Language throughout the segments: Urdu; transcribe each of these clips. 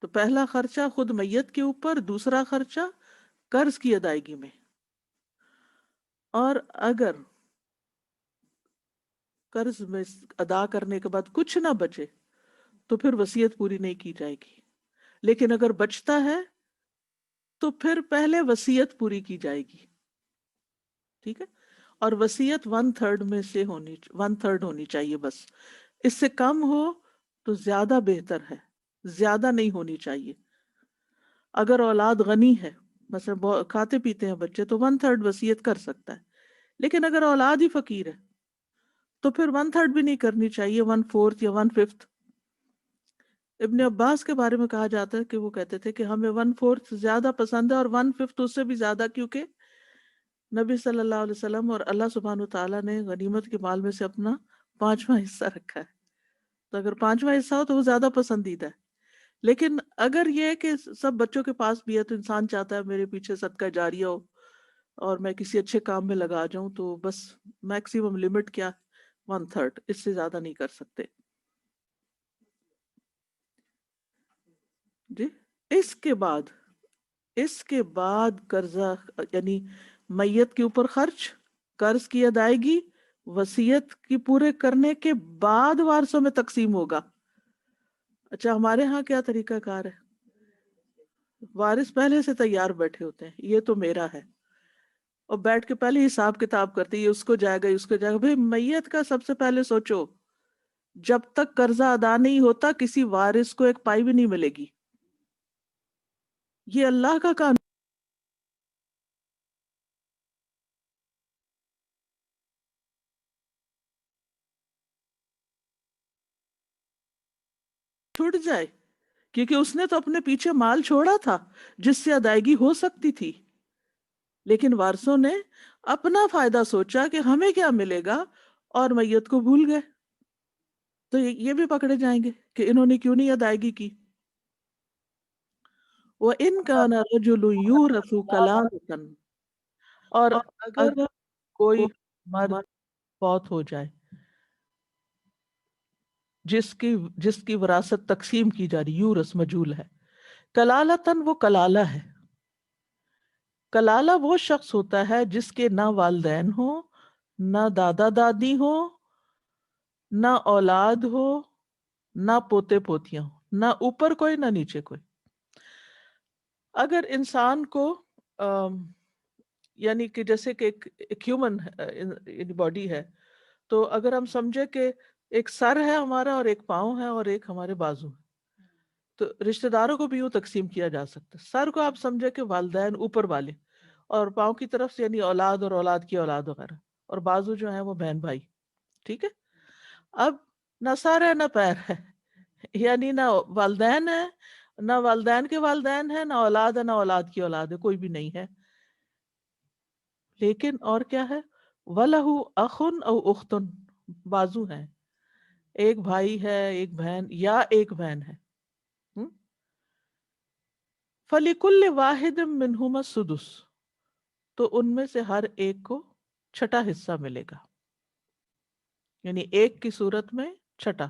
تو پہلا خرچہ خود میت کے اوپر، دوسرا خرچہ قرض کی ادائیگی میں. اور اگر قرض میں ادا کرنے کے بعد کچھ نہ بچے تو پھر وصیت پوری نہیں کی جائے گی. لیکن اگر بچتا ہے تو پھر پہلے وصیت پوری کی جائے گی. ٹھیک ہے. اور وصیت 1/3 میں سے ہونی 1/3 ہونی چاہیے بس. اس سے کم ہو تو زیادہ بہتر ہے، زیادہ نہیں ہونی چاہیے. اگر اولاد غنی ہے، مثلا کھاتے پیتے ہیں بچے، تو 1/3 وصیت کر سکتا ہے. لیکن اگر اولاد ہی فقیر ہے تو پھر 1/3 بھی نہیں کرنی چاہیے، 1/4 یا 1/5. ابن عباس کے بارے میں کہا جاتا ہے کہ وہ کہتے تھے کہ ہمیں 1/4 زیادہ پسند ہے اور 1/5 اس سے بھی زیادہ، کیونکہ نبی صلی اللہ علیہ وسلم اور اللہ سبحانہ وتعالیٰ نے غنیمت کے مال میں سے اپنا 5واں حصہ رکھا ہے. تو اگر 5واں حصہ ہو تو وہ زیادہ پسندیدہ ہے. لیکن اگر یہ ہے کہ سب بچوں کے پاس بھی ہے تو انسان چاہتا ہے میرے پیچھے صدقہ جاریہ ہو اور میں کسی اچھے کام میں لگا جاؤں، تو بس میکسیمم لمٹ کیا 1/3، اس سے زیادہ نہیں کر سکتے. جی. اس کے بعد قرضہ یعنی میت کے اوپر خرچ، قرض کی ادائیگی، وصیت کی پورے کرنے کے بعد وارثوں میں تقسیم ہوگا. اچھا، ہمارے ہاں کیا طریقہ کار ہے؟ وارث پہلے سے تیار بیٹھے ہوتے ہیں، یہ تو میرا ہے، اور بیٹھ کے پہلے حساب کتاب کرتے، یہ اس کو جائے گا، اس کو جائے گا. بھئی میت کا سب سے پہلے سوچو، جب تک قرضہ ادا نہیں ہوتا کسی وارث کو ایک پائی بھی نہیں ملے گی. یہ اللہ کا قانون. چھوٹ جائے کیونکہ اس نے تو اپنے پیچھے مال چھوڑا تھا جس سے ادائیگی ہو سکتی تھی، لیکن وارثوں نے اپنا فائدہ سوچا کہ ہمیں کیا ملے گا اور میت کو بھول گئے. تو یہ بھی پکڑے جائیں گے کہ انہوں نے کیوں نہیں ادائیگی کی. وَإِنْ كَانَ رَجُلٌ يُورَثُ كَلَالَةً، اور اگر کوئی مرد فوت ہو جائے جس کی وراثت تقسیم کی جا رہی، یورث مجہول ہے، کلالتن وہ کلالہ ہے. کلالہ وہ شخص ہوتا ہے جس کے نہ والدین ہو، نہ دادا دادی ہو، نہ اولاد ہو، نہ پوتے پوتیاں ہو، نہ اوپر کوئی نہ نیچے کوئی. اگر انسان کو یعنی کہ جیسے کہ ایک ہیومن باڈی ہے، تو اگر ہم سمجھے کہ ایک سر ہے ہمارا اور ایک پاؤں ہے اور ایک ہمارے بازو ہے، تو رشتہ داروں کو بھی یوں تقسیم کیا جا سکتا ہے. سر کو آپ سمجھے کہ والدین اوپر والے، اور پاؤں کی طرف سے یعنی اولاد اور اولاد کی اولاد وغیرہ، اور بازو جو ہیں وہ بہن بھائی. ٹھیک ہے. اب نہ سر ہے نہ پیر ہے، یعنی نہ والدین ہے، نہ والدین کے والدین ہے، نہ اولاد ہے، نہ اولاد کی اولاد ہے، کوئی بھی نہیں ہے. لیکن اور کیا ہے؟ وَلَهُ أَخٌ أَوْ أُخْتٌ، بازو ہیں، ایک بھائی ہے، ایک بہن یا ایک بہن ہے. فَلِكُلِّ وَاحِدٍ مِّنْهُمَا السُّدُسُ، تو ان میں سے ہر ایک کو چھٹا حصہ ملے گا، یعنی ایک کی صورت میں چھٹا.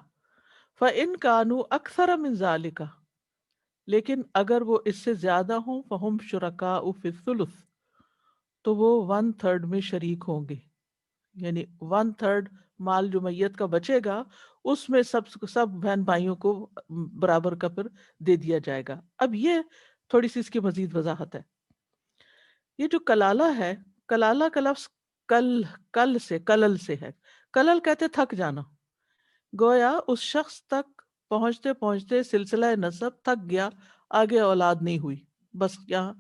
فَإِنْ كَانُوا أَكْثَرَ مِنْ ذَلِكَ، لیکن اگر وہ اس سے زیادہ ہوں فَهُمْ شُرَكَاءُ فِي الثُّلُثِ، تو وہ 1/3 میں شریک ہوں گے. یعنی 1/3 مال جو میت کا بچے گا اس میں سب بہن بھائیوں کو برابر کا پھر دے دیا جائے گا. اب یہ تھوڑی سی اس کی مزید وضاحت ہے. یہ جو کلالہ ہے، کلالہ کا لفظ کلل سے ہے. کلل کہتے تھک جانا، گویا اس شخص تک پہنچتے پہنچتے سلسلہ نسب تھک گیا، آگے اولاد نہیں ہوئی، بس یہاں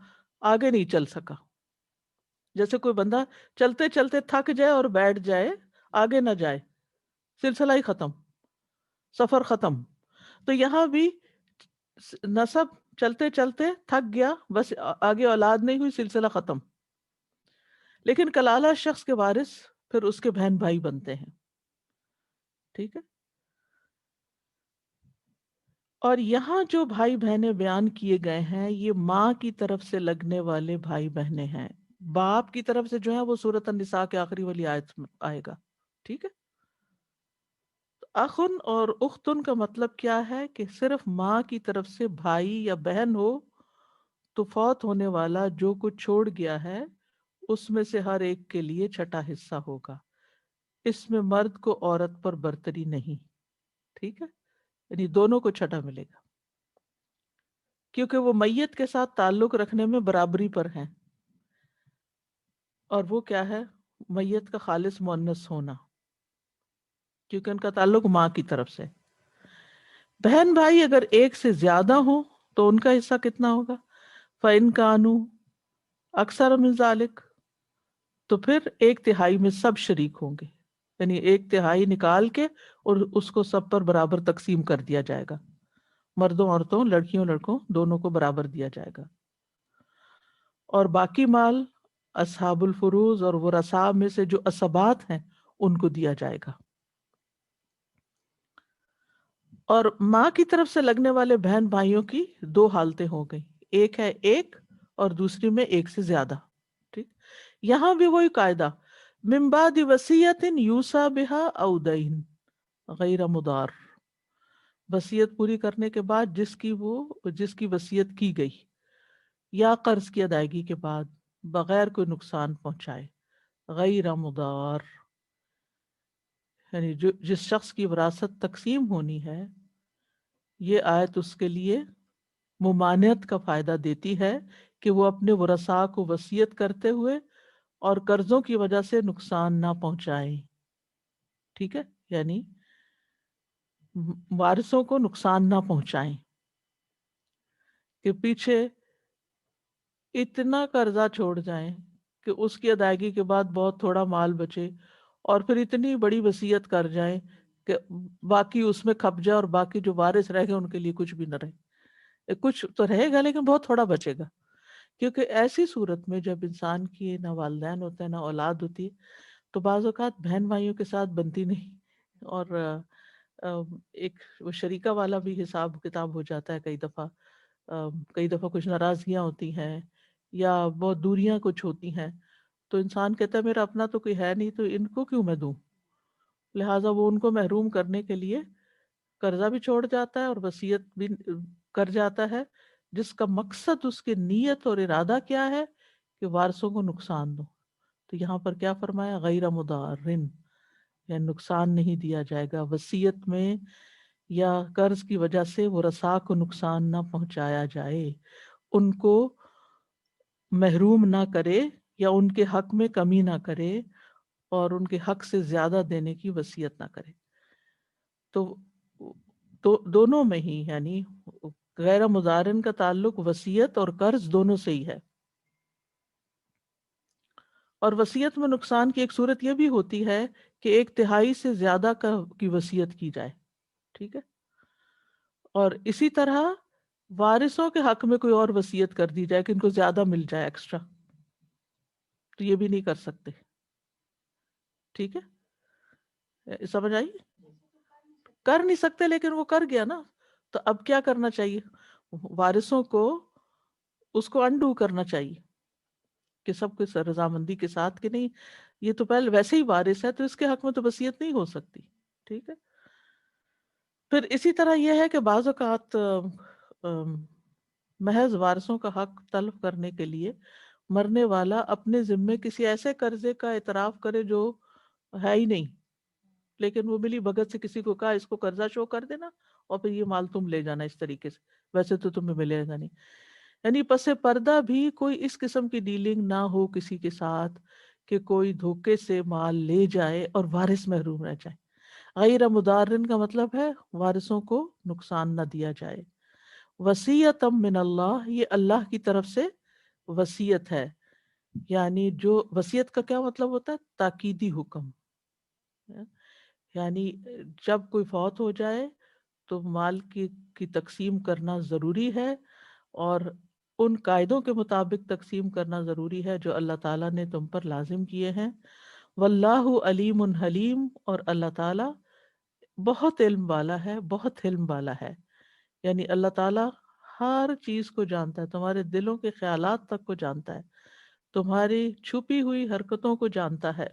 آگے نہیں چل سکا. جیسے کوئی بندہ چلتے چلتے تھک جائے اور بیٹھ جائے، آگے نہ جائے، سلسلہ ہی ختم، سفر ختم. تو یہاں بھی نسب چلتے چلتے تھک گیا، بس آگے اولاد نہیں ہوئی، سلسلہ ختم. لیکن کلالہ شخص کے وارث پھر اس کے بہن بھائی بنتے ہیں. ٹھیک ہے. اور یہاں جو بھائی بہنیں بیان کیے گئے ہیں یہ ماں کی طرف سے لگنے والے بھائی بہنیں ہیں. باپ کی طرف سے جو ہے وہ سورۃ النساء کے آخری والی آیت میں آئے گا. ٹھیک ہے. اخن اور اختن کا مطلب کیا ہے کہ صرف ماں کی طرف سے بھائی یا بہن ہو تو فوت ہونے والا جو کچھ چھوڑ گیا ہے اس میں سے ہر ایک کے لیے چھٹا حصہ ہوگا. اس میں مرد کو عورت پر برتری نہیں. ٹھیک ہے، یعنی دونوں کو چھٹا ملے گا کیونکہ وہ میت کے ساتھ تعلق رکھنے میں برابری پر ہیں. اور وہ کیا ہے؟ میت کا خالص مؤنث ہونا، کیونکہ ان کا تعلق ماں کی طرف سے. بہن بھائی اگر ایک سے زیادہ ہوں تو ان کا حصہ کتنا ہوگا؟ فَإِن كَانُوا اکثر من ذالک، تو پھر ایک تہائی میں سب شریک ہوں گے. یعنی ایک تہائی نکال کے اور اس کو سب پر برابر تقسیم کر دیا جائے گا. مردوں عورتوں، لڑکیوں لڑکوں، دونوں کو برابر دیا جائے گا. اور باقی مال اصحاب الفروض اور ورثاء میں سے جو عصبات ہیں ان کو دیا جائے گا. اور ماں کی طرف سے لگنے والے بہن بھائیوں کی دو حالتیں ہو گئی، ایک ہے ایک اور دوسری میں ایک سے زیادہ. ٹھیک، یہاں بھی وہی قاعدہ، من بعد وصیت یوصی بها او دین غیر مضار، وصیت پوری کرنے کے بعد جس کی وصیت کی گئی یا قرض کی ادائیگی کے بعد بغیر کوئی نقصان پہنچائے، غیر مضار، یعنی جس شخص کی وراثت تقسیم ہونی ہے یہ آیت اس کے لیے ممانعت کا فائدہ دیتی ہے کہ وہ اپنے ورثاء کو وصیت کرتے ہوئے اور قرضوں کی وجہ سے نقصان نہ پہنچائیں. ٹھیک ہے، یعنی وارثوں کو نقصان نہ پہنچائیں کہ پیچھے اتنا قرضہ چھوڑ جائیں کہ اس کی ادائیگی کے بعد بہت تھوڑا مال بچے، اور پھر اتنی بڑی وصیت کر جائیں کہ باقی اس میں کھپ جائے اور باقی جو وارث رہ گئے ان کے لیے کچھ بھی نہ رہے. کچھ تو رہے گا لیکن بہت تھوڑا بچے گا. کیونکہ ایسی صورت میں جب انسان کی نہ والدین ہوتے ہیں نہ اولاد ہوتی تو بعض اوقات بہن بھائیوں کے ساتھ بنتی نہیں، اور ایک وہ شریکہ والا بھی حساب کتاب ہو جاتا ہے. کئی دفعہ کچھ ناراضگیاں ہوتی ہیں یا بہت دوریاں کچھ ہوتی ہیں تو انسان کہتا ہے میرا اپنا تو کوئی ہے نہیں تو ان کو کیوں میں دوں. لہٰذا وہ ان کو محروم کرنے کے لیے قرضہ بھی چھوڑ جاتا ہے اور وصیت بھی کر جاتا ہے، جس کا مقصد اس کی نیت اور ارادہ کیا ہے کہ وارثوں کو نقصان دو. تو یہاں پر کیا فرمایا؟ غیر مضارن، یعنی نقصان نہیں دیا جائے گا وصیت میں یا قرض کی وجہ سے ورثاء کو نقصان نہ پہنچایا جائے، ان کو محروم نہ کرے یا ان کے حق میں کمی نہ کرے اور ان کے حق سے زیادہ دینے کی وصیت نہ کرے. تو دونوں میں ہی یعنی غیر مضارن کا تعلق وصیت اور قرض دونوں سے ہی ہے. اور وصیت میں نقصان کی ایک صورت یہ بھی ہوتی ہے کہ ایک تہائی سے زیادہ کی وصیت کی جائے. ٹھیک ہے، اور اسی طرح وارثوں کے حق میں کوئی اور وصیت کر دی جائے کہ ان کو زیادہ مل جائے ایکسٹرا، تو یہ بھی نہیں کر سکتے. ٹھیک ہے، سمجھ آئی؟ کر نہیں سکتے لیکن وہ کر گیا نا، تو اب کیا کرنا چاہیے؟ وارثوں کو اس کو انڈو کرنا چاہیے کہ سب کو رضامندی کے ساتھ کہ نہیں یہ تو پہلے ویسے ہی وارث ہے تو اس کے حق میں تو وصیت نہیں ہو سکتی. ٹھیک ہے، پھر اسی طرح یہ ہے کہ بعض اوقات محض وارثوں کا حق طلب کرنے کے لیے مرنے والا اپنے ذمے کسی ایسے قرضے کا اعتراف کرے جو ہے ہی نہیں، لیکن وہ ملی بھگت سے کسی کو کہا اس کو قرضہ شو کر دینا اور پھر یہ مال تم لے جانا اس طریقے سے، ویسے تو تمہیں ملے گا نہیں. یعنی پس پردہ بھی کوئی اس قسم کی ڈیلنگ نہ ہو کسی کے ساتھ کہ کوئی دھوکے سے مال لے جائے اور وارث محروم رہ جائے. غیر مضارن کا مطلب ہے وارثوں کو نقصان نہ دیا جائے. وصیت من اللہ، یہ اللہ کی طرف سے وصیت ہے. یعنی جو وصیت کا کیا مطلب ہوتا ہے؟ تاکیدی حکم. یعنی جب کوئی فوت ہو جائے تو مال کی تقسیم کرنا ضروری ہے اور ان قاعدوں کے مطابق تقسیم کرنا ضروری ہے جو اللہ تعالیٰ نے تم پر لازم کیے ہیں. واللہ علیم حلیم، اور اللہ تعالیٰ بہت علم والا ہے، بہت حلم والا ہے. یعنی اللہ تعالیٰ ہر چیز کو جانتا ہے، تمہارے دلوں کے خیالات تک کو جانتا ہے، تمہاری چھپی ہوئی حرکتوں کو جانتا ہے.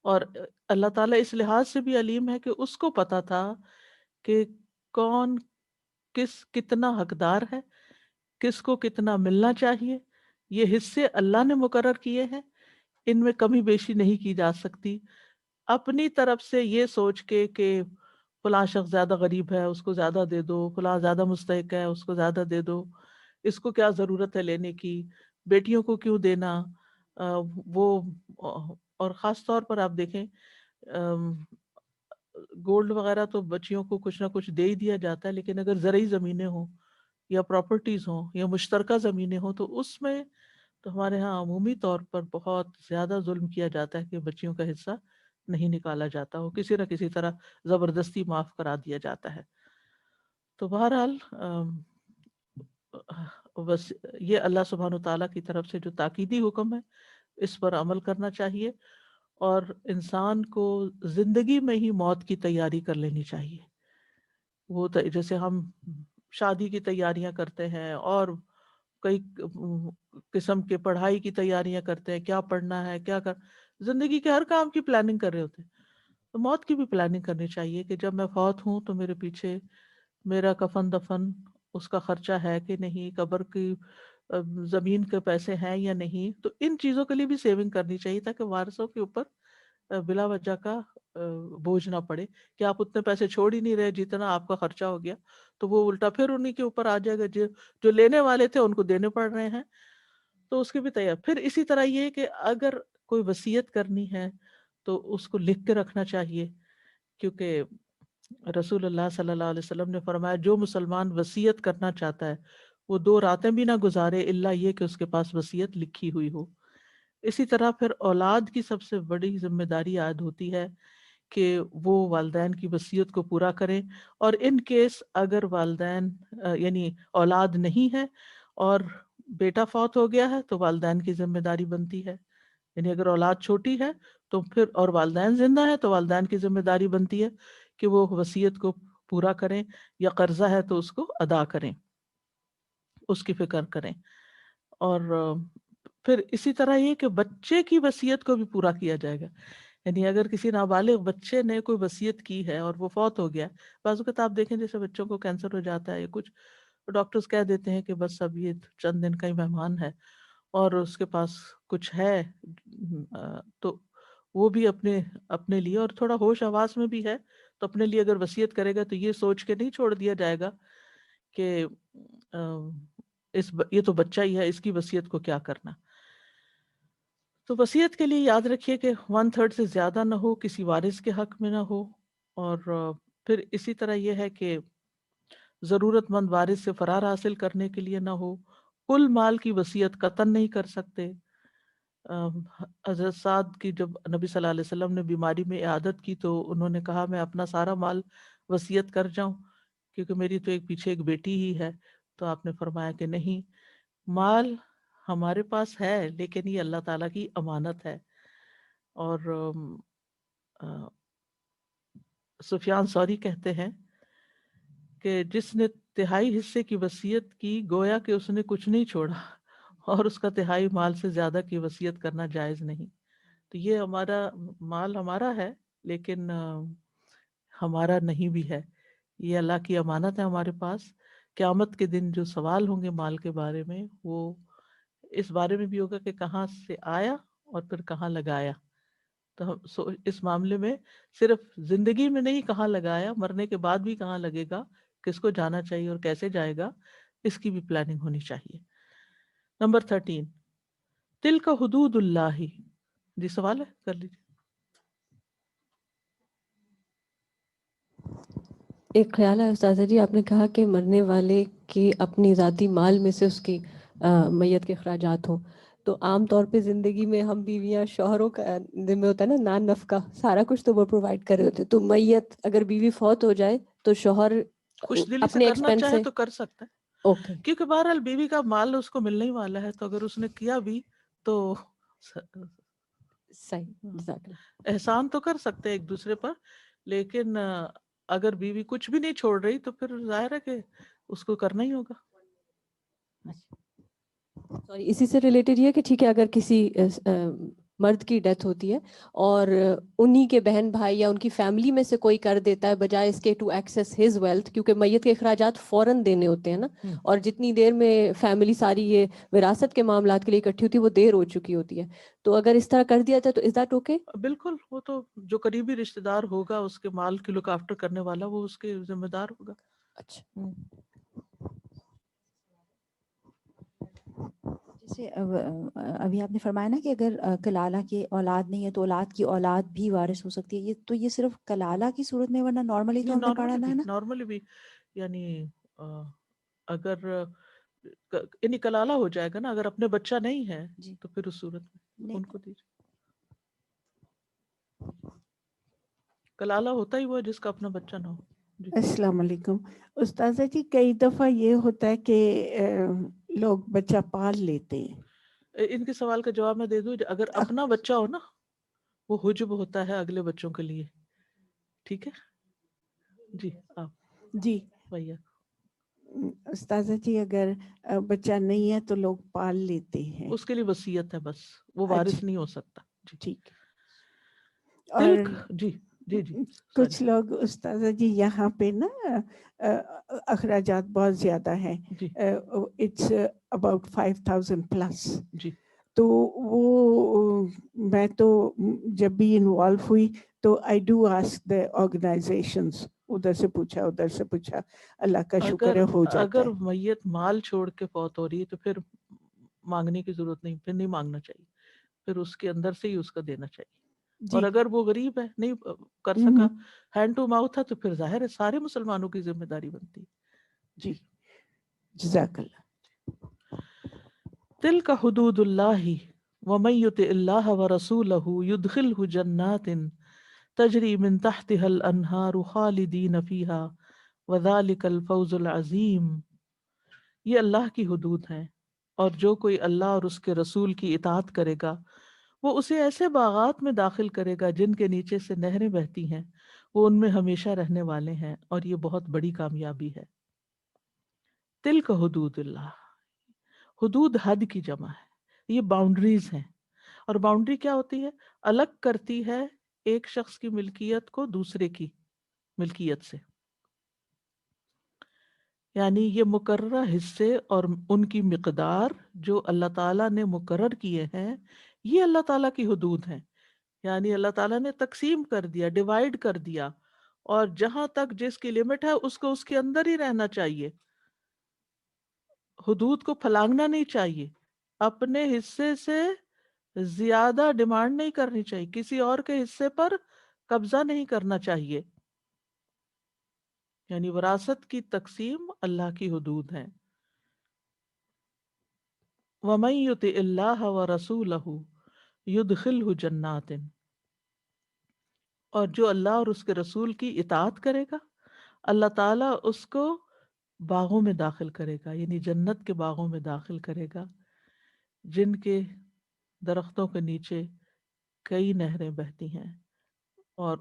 اور اللہ تعالیٰ اس لحاظ سے بھی علیم ہے کہ اس کو پتا تھا کہ کون کتنا حقدار ہے، کس کو کتنا ملنا چاہیے. یہ حصے اللہ نے مقرر کیے ہیں، ان میں کمی بیشی نہیں کی جا سکتی. اپنی طرف سے یہ سوچ کے کہ فلاں شخص زیادہ غریب ہے اس کو زیادہ دے دو، فلاں زیادہ مستحق ہے اس کو زیادہ دے دو، اس کو کیا ضرورت ہے لینے کی، بیٹیوں کو کیوں دینا. وہ اور خاص طور پر آپ دیکھیں گولڈ وغیرہ تو بچیوں کو کچھ نہ کچھ دے ہی دیا جاتا ہے، لیکن اگر زرعی زمینیں ہوں یا پراپرٹیز ہوں یا مشترکہ زمینیں ہوں تو اس میں تو ہمارے ہاں عمومی طور پر بہت زیادہ ظلم کیا جاتا ہے کہ بچیوں کا حصہ نہیں نکالا جاتا، وہ کسی نہ کسی طرح زبردستی معاف کرا دیا جاتا ہے. تو بہرحال بس یہ اللہ سبحانہ وتعالیٰ کی طرف سے جو تاکیدی حکم ہے اس پر عمل کرنا چاہیے، اور انسان کو زندگی میں ہی موت کی تیاری کر لینی چاہیے. وہ جیسے ہم شادی کی تیاریاں کرتے ہیں اور کئی قسم کے پڑھائی کی تیاریاں کرتے ہیں، کیا پڑھنا ہے کیا زندگی کے ہر کام کی پلاننگ کر رہے ہوتے ہیں، تو موت کی بھی پلاننگ کرنی چاہیے کہ جب میں فوت ہوں تو میرے پیچھے میرا کفن دفن اس کا خرچہ ہے کہ نہیں، قبر کی زمین کے پیسے ہیں یا نہیں. تو ان چیزوں کے لیے بھی سیونگ کرنی چاہیے تاکہ وارثوں کے اوپر بلا وجہ کا بوجھ نہ پڑے کہ آپ اتنے پیسے چھوڑ ہی نہیں رہے جتنا آپ کا خرچہ ہو گیا، تو وہ الٹا پھر انہی کے اوپر آ جائے گا جو لینے والے تھے ان کو دینے پڑ رہے ہیں. تو اس کی بھی تیار. پھر اسی طرح یہ کہ اگر کوئی وصیت کرنی ہے تو اس کو لکھ کے رکھنا چاہیے، کیونکہ رسول اللہ صلی اللہ علیہ وسلم نے فرمایا جو مسلمان وصیت کرنا چاہتا ہے وہ 2 راتیں بھی نہ گزارے الا یہ کہ اس کے پاس وصیت لکھی ہوئی ہو. اسی طرح پھر اولاد کی سب سے بڑی ذمہ داری عائد ہوتی ہے کہ وہ والدین کی وصیت کو پورا کریں، اور ان کیس اگر والدین یعنی اولاد نہیں ہے اور بیٹا فوت ہو گیا ہے تو والدین کی ذمہ داری بنتی ہے. یعنی اگر اولاد چھوٹی ہے تو پھر اور والدین زندہ ہے تو والدین کی ذمہ داری بنتی ہے کہ وہ وصیت کو پورا کریں، یا قرضہ ہے تو اس کو ادا کریں، اس کی فکر کریں. اور پھر اسی طرح یہ کہ بچے کی وصیت کو بھی پورا کیا جائے گا. یعنی اگر کسی نابالغ بچے نے کوئی وصیت کی ہے اور وہ فوت ہو گیا، بعض اوقات آپ دیکھیں جیسے بچوں کو کینسر ہو جاتا ہے یا کچھ، ڈاکٹرز کہہ دیتے ہیں کہ بس اب یہ چند دن کا ہی مہمان ہے اور اس کے پاس کچھ ہے، تو وہ بھی اپنے لیے اور تھوڑا ہوش آواز میں بھی ہے تو اپنے لیے اگر وصیت کرے گا تو یہ سوچ کے نہیں چھوڑ دیا جائے گا کہ یہ تو بچہ ہی ہے، اس کی وصیت کو کیا کرنا. تو وصیت کے لیے یاد رکھیے کہ 1/3 سے زیادہ نہ ہو، کسی وارث کے حق میں نہ ہو، اور پھر اسی طرح یہ ہے کہ ضرورت مند وارث سے فرار حاصل کرنے کے لیے نہ ہو، کل مال کی وصیت قطعاً نہیں کر سکتے. حضرت سعد کی جب نبی صلی اللہ علیہ وسلم نے بیماری میں عیادت کی تو انہوں نے کہا میں اپنا سارا مال وصیت کر جاؤں کیونکہ میری تو پیچھے ایک بیٹی ہی ہے. تو آپ نے فرمایا کہ نہیں، مال ہمارے پاس ہے لیکن یہ اللہ تعالیٰ کی امانت ہے. اور سفیان ثوری کہتے ہیں کہ جس نے 1/3 حصے کی وصیت کی گویا کہ اس نے کچھ نہیں چھوڑا، اور اس کا 1/3 مال سے زیادہ کی وصیت کرنا جائز نہیں. تو یہ ہمارا مال ہمارا ہے لیکن ہمارا نہیں بھی ہے، یہ اللہ کی امانت ہے ہمارے پاس. قیامت کے دن جو سوال ہوں گے مال کے بارے میں وہ اس بارے میں بھی ہوگا کہ کہاں سے آیا اور پھر کہاں لگایا. تو اس معاملے میں صرف زندگی میں نہیں کہاں لگایا، مرنے کے بعد بھی کہاں لگے گا، کس کو جانا چاہیے اور کیسے جائے گا، اس کی بھی پلاننگ ہونی چاہیے. نمبر 13 تل کا حدود اللہ. جی سوال ہے، کر لیجیے. ایک خیال ہے استاذہ جی، آپ نے کہا کہ مرنے والے کی اپنی ذاتی مال میں سے اس کی میت کے اخراجات ہوں، تو عام طور پہ زندگی میں ہم بیویاں شوہروں کا ذمہ ہوتا ہے نا نان نفقہ، سارا کچھ تو وہ پرووائڈ کر رہے ہوتے، تو میت اگر بیوی فوت ہو جائے تو شوہر خوش دلی سے اپنے کرنا ایکسپینس چاہے سے. تو کر سکتا ہے، اوکے، کیونکہ بہرحال بیوی کا مال اس کو ملنے ہی والا ہے، تو اگر اس نے کیا بھی تو صحیح، جزاک اللہ. احسان تو کر سکتے ایک دوسرے پر، لیکن اگر بیوی کچھ بھی نہیں چھوڑ رہی تو پھر ظاہر ہے کہ اس کو کرنا ہی ہوگا. سوری، اسی سے ریلیٹڈ یہ کہ ٹھیک ہے اگر کسی مرد کی ڈیتھ ہوتی ہے اور انہی کے بہن بھائی یا ان کی فیملی میں سے کوئی کر دیتا ہے بجائے اس کے ٹو ایکسیس ہز ویلتھ، کیونکہ میت کے اخراجات فوراً دینے ہوتے ہیں نا، اور جتنی دیر میں فیملی ساری یہ وراثت کے معاملات کے لیے اکٹھی ہوتی ہے وہ دیر ہو چکی ہوتی ہے. تو اگر اس طرح کر دیا جائے تو از دیٹ اوکے؟ بالکل، وہ تو جو قریبی رشتہ دار ہوگا اس کے مال کی لک آفٹر کرنے والا وہ اس کے ذمہ دار ہوگا. اچھا. جیسے ابھی آپ نے فرمایا نا کہ اگر کلالہ کی اولاد نہیں ہے تو اولاد کی اولاد بھی وارث ہو سکتی ہے، یہ تو یہ صرف کلالہ کی صورت میں، ورنہ نارملی تو ہم نے پڑھا نا ہے نا. نارملی بھی یعنی اگر یعنی کلالہ ہو جائے گا نا، اگر اپنے بچہ نہیں ہے جی تو پھر اس صورت میں نہیں. ان کو دیجیے. کلالہ ہوتا ہی وہ ہے جس کا اپنا بچہ نہ ہو. جی السلام علیکم استاذہ جی. کئی دفعہ یہ ہوتا ہے کہ لوگ بچہ پال لیتے ہیں. ان کے سوال کا جواب میں دے دوں. اگر اپنا بچہ ہو نا وہ حجب ہوتا ہے اگلے بچوں کے لیے. ٹھیک ہے جی. آپ جی بھیا استاذہ جی اگر بچہ نہیں ہے تو لوگ پال لیتے ہیں. اس کے لیے وصیت ہے بس، وہ اچھا وارث نہیں ہو سکتا. جی ٹھیک. تلک اور جی جی جی سوری کچھ لوگ استاذہ جی یہاں پہ نا اخراجات بہت زیادہ ہیں. جی اٹس اباؤٹ 5,000 پلس. جی تو وہ میں تو جب بھی انوالو ہوئی تو I do ask the organisations, ادھر سے پوچھا ادھر سے پوچھا. اللہ کا شکر ہے ہو جاتا اگر ہے. میت مال چھوڑ کے فوت ہو رہی ہے تو پھر مانگنے کی ضرورت نہیں، پھر نہیں مانگنا چاہیے، پھر اس کے اندر سے ہی اس کا دینا چاہیے. اور جی اگر وہ غریب ہے نہیں کر سکا، ہینڈ ٹو ماؤتھ ہے، تو پھر ظاہر ہے سارے مسلمانوں کی ذمہ داری بنتی. جی جزاک اللہ. تلک حدود اللہ ومن یطع اللہ ورسولہ یدخلہ جنات تجری من تحتها الانہار خالدین فیہا وذالک الفوز العظیم. یہ اللہ کی حدود ہیں، اور جو کوئی اللہ اور اس کے رسول کی اطاعت کرے گا وہ اسے ایسے باغات میں داخل کرے گا جن کے نیچے سے نہریں بہتی ہیں، وہ ان میں ہمیشہ رہنے والے ہیں، اور یہ بہت بڑی کامیابی ہے. تلک حدود اللہ، حدود حد کی جمع ہے، یہ باؤنڈریز ہیں. اور باؤنڈری کیا ہوتی ہے؟ الگ کرتی ہے ایک شخص کی ملکیت کو دوسرے کی ملکیت سے. یعنی یہ مقررہ حصے اور ان کی مقدار جو اللہ تعالیٰ نے مقرر کیے ہیں، یہ اللہ تعالیٰ کی حدود ہیں. یعنی اللہ تعالیٰ نے تقسیم کر دیا، ڈیوائیڈ کر دیا، اور جہاں تک جس کی لمٹ ہے اس کو اس کے اندر ہی رہنا چاہیے. حدود کو پھلانگنا نہیں چاہیے، اپنے حصے سے زیادہ ڈیمانڈ نہیں کرنی چاہیے، کسی اور کے حصے پر قبضہ نہیں کرنا چاہیے. یعنی وراثت کی تقسیم اللہ کی حدود ہے. وَمَن يُطِعِ اللَّهَ وَرَسُولَهُ يُدْخِلْهُ جَنَّاتٍ، اور جو اللہ اور اس کے رسول کی اطاعت کرے گا اللہ تعالیٰ اس کو باغوں میں داخل کرے گا، یعنی جنت کے باغوں میں داخل کرے گا جن کے درختوں کے نیچے کئی نہریں بہتی ہیں، اور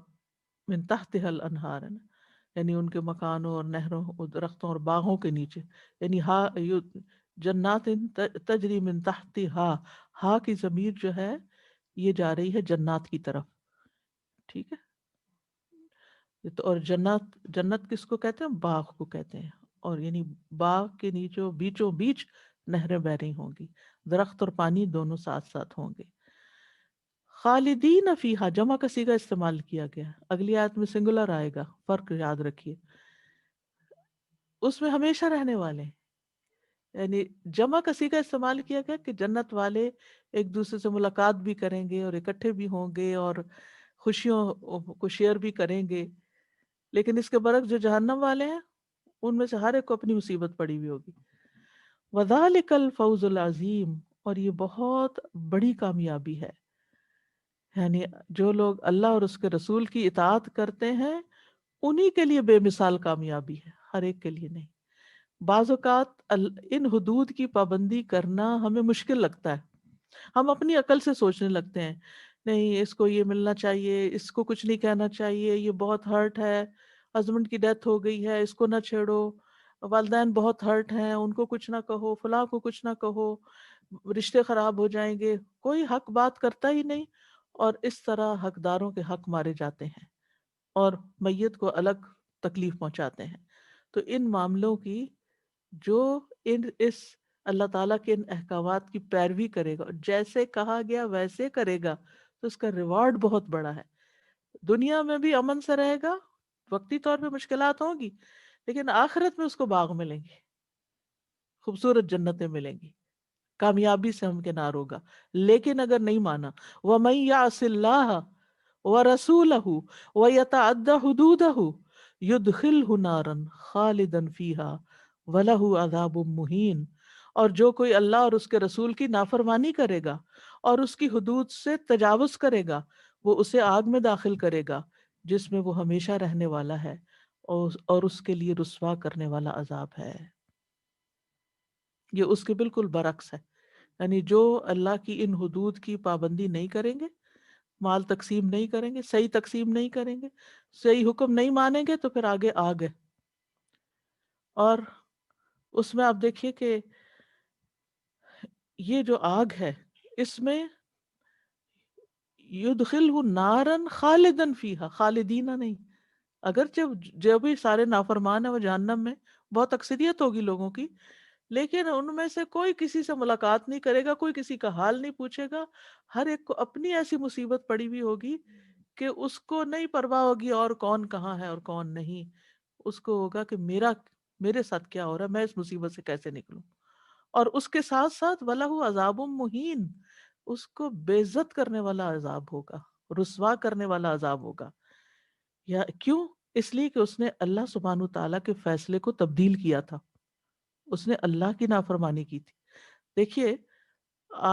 من تحتها الانہار، یعنی ان کے مکانوں اور نہروں اور درختوں اور باغوں کے نیچے. یعنی جنات تجری من تحتها، ہا کی ضمیر جو ہے یہ جا رہی ہے جنات کی طرف. ٹھیک ہے. تو اور جنت کس کو کہتے ہیں؟ باغ کو کہتے ہیں. اور یعنی باغ کے نیچے بیچوں بیچ نہریں بہ رہی ہوں گی، درخت اور پانی دونوں ساتھ ساتھ ہوں گے. خالدین فیہا جمع کا صیغہ استعمال کیا گیا، اگلی آیت میں سنگولر آئے گا، فرق یاد رکھیے. اس میں ہمیشہ رہنے والے ہیں. یعنی جمع کا صیغہ استعمال کیا گیا کہ جنت والے ایک دوسرے سے ملاقات بھی کریں گے اور اکٹھے بھی ہوں گے اور خوشیوں کو شیئر بھی کریں گے. لیکن اس کے برعکس جو جہنم والے ہیں ان میں سے ہر ایک کو اپنی مصیبت پڑی ہوئی ہوگی. وَذَلِكَ الْفَوْزُ الْعَظِيمُ، اور یہ بہت بڑی کامیابی ہے. یعنی جو لوگ اللہ اور اس کے رسول کی اطاعت کرتے ہیں انہی کے لیے بے مثال کامیابی ہے، ہر ایک کے لیے نہیں. بعض اوقات ان حدود کی پابندی کرنا ہمیں مشکل لگتا ہے، ہم اپنی عقل سے سوچنے لگتے ہیں نہیں اس کو یہ ملنا چاہیے، اس کو کچھ نہیں کہنا چاہیے، یہ بہت ہرٹ ہے، ہسبینڈ کی ڈیتھ ہو گئی ہے اس کو نہ چھیڑو، والدین بہت ہرٹ ہیں ان کو کچھ نہ کہو، فلاں کو کچھ نہ کہو، رشتے خراب ہو جائیں گے، کوئی حق بات کرتا ہی نہیں، اور اس طرح حقداروں کے حق مارے جاتے ہیں اور میت کو الگ تکلیف پہنچاتے ہیں۔ تو ان معاملوں کی جو اس اللہ تعالیٰ کے ان احکامات کی پیروی کرے گا، جیسے کہا گیا ویسے کرے گا، تو اس کا ریوارڈ بہت بڑا ہے۔ دنیا میں بھی امن سے رہے گا، وقتی طور پہ مشکلات ہوں گی، لیکن آخرت میں اس کو باغ ملیں گے، خوبصورت جنتیں ملیں گی، کامیابی سے ہمکنار ہوگا۔ لیکن اگر نہیں مانا، وَمَن يَعْصِ اللَّهَ وَرَسُولَهُ وَيَتَعَدَّ حُدُودَهُ يُدْخِلْهُ نَارًا خَالِدًا فِيهَا وَلَهُ عَذَابٌ مُهِينٌ، اور جو کوئی اللہ اور اس کے رسول کی نافرمانی کرے گا اور اس کی حدود سے تجاوز کرے گا، وہ اسے آگ میں داخل کرے گا جس میں وہ ہمیشہ رہنے والا ہے، اور اس کے لیے رسوا کرنے والا عذاب ہے۔ یہ اس کے بالکل برعکس ہے، یعنی جو اللہ کی ان حدود کی پابندی نہیں کریں گے، مال تقسیم نہیں کریں گے، صحیح تقسیم نہیں کریں گے، صحیح حکم نہیں مانیں گے، تو پھر آگے آگ ہے۔ اور اس میں آپ دیکھیے کہ یہ جو آگ ہے، اس میں یدخلہ نارن خالدن فیہا، خالدینہ نہیں، اگرچہ جو بھی سارے نافرمان ہیں وہ جہنم میں بہت اکثریت ہوگی لوگوں کی، لیکن ان میں سے کوئی کسی سے ملاقات نہیں کرے گا، کوئی کسی کا حال نہیں پوچھے گا، ہر ایک کو اپنی ایسی مصیبت پڑی ہوئی ہوگی کہ اس کو نہیں پرواہ ہوگی اور کون کہاں ہے اور کون نہیں، اس کو ہوگا کہ میرے ساتھ کیا ہو رہا ہے، میں اس مصیبت سے کیسے نکلوں۔ اور اس کے ساتھ ساتھ وَلَهُ عَذَابٌ مُهِينٌ، اس کو بے عزت کرنے والا عذاب ہوگا، رسوا کرنے والا عذاب ہوگا۔ یا کیوں؟ اس لیے کہ اس نے اللہ سبحانہ تعالیٰ کے فیصلے کو تبدیل کیا تھا، اس نے اللہ کی نافرمانی کی تھی۔ دیکھیے،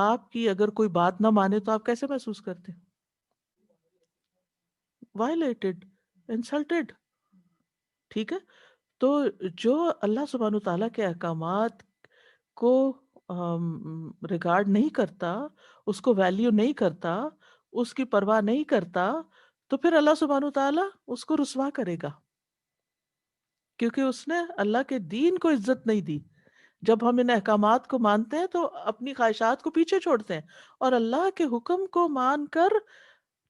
آپ کی اگر کوئی بات نہ مانے تو آپ کیسے محسوس کرتے ہیں؟ وائلیٹڈ، انسلٹڈ، ٹھیک ہے؟ تو جو اللہ سبحانہ تعالیٰ کے احکامات کو ریگارڈ نہیں کرتا، اس کو ویلیو نہیں کرتا، اس کی پرواہ نہیں کرتا، تو پھر اللہ سبحانہ تعالیٰ اس کو رسوا کرے گا، کیونکہ اس نے اللہ کے دین کو عزت نہیں دی۔ جب ہم ان احکامات کو مانتے ہیں تو اپنی خواہشات کو پیچھے چھوڑتے ہیں، اور اللہ کے حکم کو مان کر،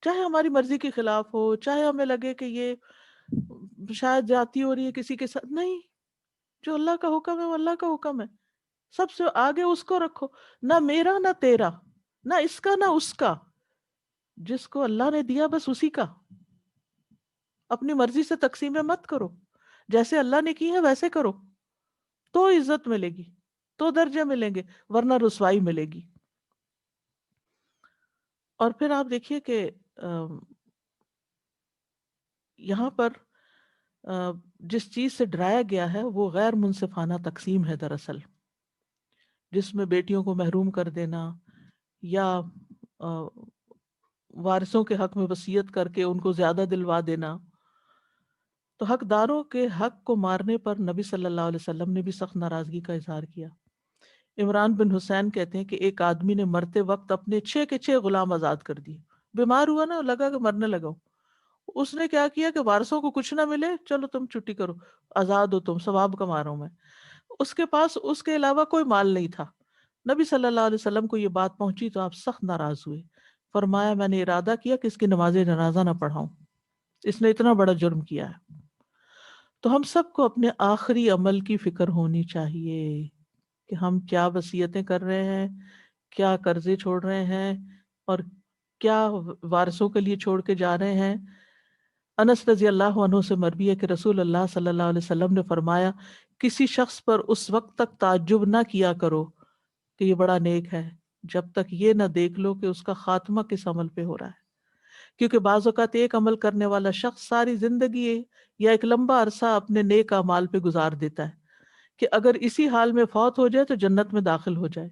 چاہے ہماری مرضی کے خلاف ہو، چاہے ہمیں لگے کہ یہ شاید جاتی ہو رہی ہے کسی کے ساتھ، نہیں، جو اللہ کا حکم ہے وہ اللہ کا حکم ہے، سب سے آگے اس کو رکھو، نہ میرا نہ تیرا، نہ اس کا نہ اس کا، جس کو اللہ نے دیا بس اسی کا۔ اپنی مرضی سے تقسیمیں مت کرو، جیسے اللہ نے کی ہے ویسے کرو، تو عزت ملے گی، تو درجے ملیں گے، ورنہ رسوائی ملے گی۔ اور پھر آپ دیکھیے کہ یہاں پر جس چیز سے ڈرایا گیا ہے وہ غیر منصفانہ تقسیم ہے دراصل، جس میں بیٹیوں کو محروم کر دینا، یا وارثوں کے حق میں وصیت کر کے ان کو زیادہ دلوا دینا۔ تو حقداروں کے حق کو مارنے پر نبی صلی اللہ علیہ وسلم نے بھی سخت ناراضگی کا اظہار کیا۔ عمران بن حسین کہتے ہیں کہ ایک آدمی نے مرتے وقت اپنے 6 کے 6 غلام آزاد کر دیے، بیمار ہوا نا، لگا کہ مرنے لگا، اس نے کیا کیا کہ وارثوں کو کچھ نہ ملے، چلو تم چھٹی کرو، آزاد ہو تم، ثواب کما رہا ہوں میں۔ اس کے پاس اس کے علاوہ کوئی مال نہیں تھا۔ نبی صلی اللہ علیہ وسلم کو یہ بات پہنچی تو آپ سخت ناراض ہوئے، فرمایا میں نے ارادہ کیا کہ اس کی نماز جنازہ نہ پڑھاؤں، اس نے اتنا بڑا جرم کیا ہے۔ تو ہم سب کو اپنے آخری عمل کی فکر ہونی چاہیے کہ ہم کیا وصیتیں کر رہے ہیں، کیا قرضے چھوڑ رہے ہیں، اور کیا وارثوں کے لیے چھوڑ کے جا رہے ہیں۔ انس رضی اللہ عنہ سے مروی ہے کہ رسول اللہ صلی اللہ علیہ وسلم نے فرمایا، کسی شخص پر اس وقت تک تعجب نہ کیا کرو کہ یہ بڑا نیک ہے، جب تک یہ نہ دیکھ لو کہ اس کا خاتمہ کس عمل پہ ہو رہا ہے، کیونکہ بعض اوقات ایک عمل کرنے والا شخص ساری زندگی یا ایک لمبا عرصہ اپنے نیک اعمال پہ گزار دیتا ہے کہ اگر اسی حال میں فوت ہو جائے تو جنت میں داخل ہو جائے،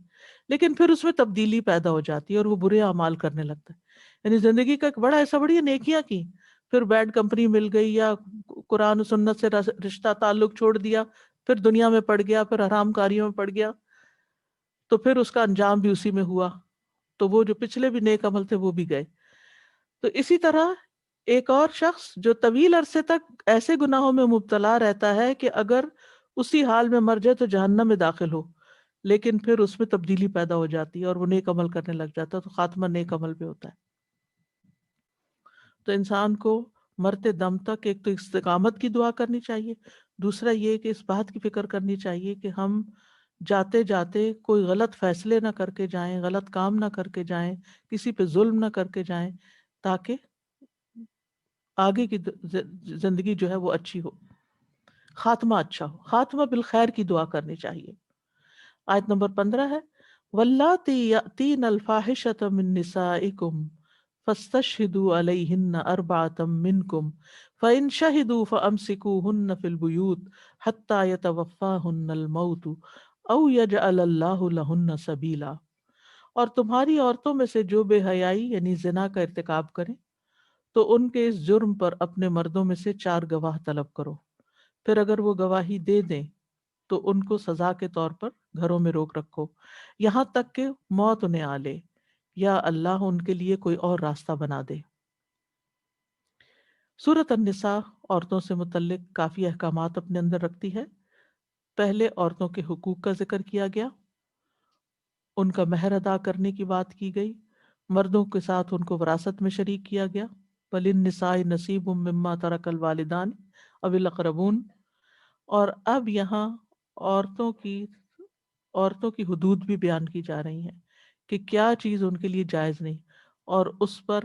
لیکن پھر اس میں تبدیلی پیدا ہو جاتی ہے اور وہ برے اعمال کرنے لگتا ہے۔ یعنی زندگی کا ایک بڑا ایسا بڑی نیکیاں کی، پھر بیڈ کمپنی مل گئی، یا قرآن و سنت سے رشتہ تعلق چھوڑ دیا، پھر دنیا میں پڑ گیا، پھر حرام کاریوں میں پڑ گیا، تو پھر اس کا انجام بھی اسی میں ہوا، تو وہ جو پچھلے بھی نیک عمل تھے وہ بھی گئے۔ تو اسی طرح ایک اور شخص جو طویل عرصے تک ایسے گناہوں میں مبتلا رہتا ہے کہ اگر اسی حال میں مر جائے تو جہنم میں داخل ہو، لیکن پھر اس میں تبدیلی پیدا ہو جاتی ہے اور وہ نیک عمل کرنے لگ جاتا ہے، تو خاتمہ نیک عمل پہ ہوتا ہے. تو انسان کو مرتے دم تک ایک تو استقامت کی دعا کرنی چاہیے، دوسرا یہ کہ اس بات کی فکر کرنی چاہیے کہ ہم جاتے جاتے کوئی غلط فیصلے نہ کر کے جائیں، غلط کام نہ کر کے جائیں، کسی پہ ظلم نہ کر کے جائیں، تاکہ آگے کی زندگی جو ہے وہ اچھی ہو، خاتمہ اچھا ہو. خاتمہ بالخیر کی دعا کرنی چاہیے. آیت نمبر 15 ہے واللاتی یأتین الفاحشۃ من نسائکم فاستشہدوا علیہن اربعۃ منکم فإن شہدوا فامسکوہن فی البیوت حتی یتوفاہن الموت او یجعل اللہ لہن سبیلا. اور تمہاری عورتوں میں سے جو بے حیائی یعنی زنا کا ارتکاب کریں تو ان کے اس جرم پر اپنے مردوں میں سے 4 گواہ طلب کرو، پھر اگر وہ گواہی دے دیں تو ان کو سزا کے طور پر گھروں میں روک رکھو یہاں تک کہ موت انہیں آ لے یا اللہ ان کے لیے کوئی اور راستہ بنا دے. سورۃ النساء عورتوں سے متعلق کافی احکامات اپنے اندر رکھتی ہے. پہلے عورتوں کے حقوق کا ذکر کیا گیا، ان کا مہر ادا کرنے کی بات کی گئی، مردوں کے ساتھ ان کو وراثت میں شریک کیا گیا، وَلِلنِّسَاءِ نَصِيبٌ مِّمَّا تَرَكَ الْوَالِدَانِ أَوِ الْأَقْرَبُونَ. اور اب یہاں عورتوں کی حدود بھی بیان کی جا رہی ہیں کہ کیا چیز ان کے لیے جائز نہیں، اور اس پر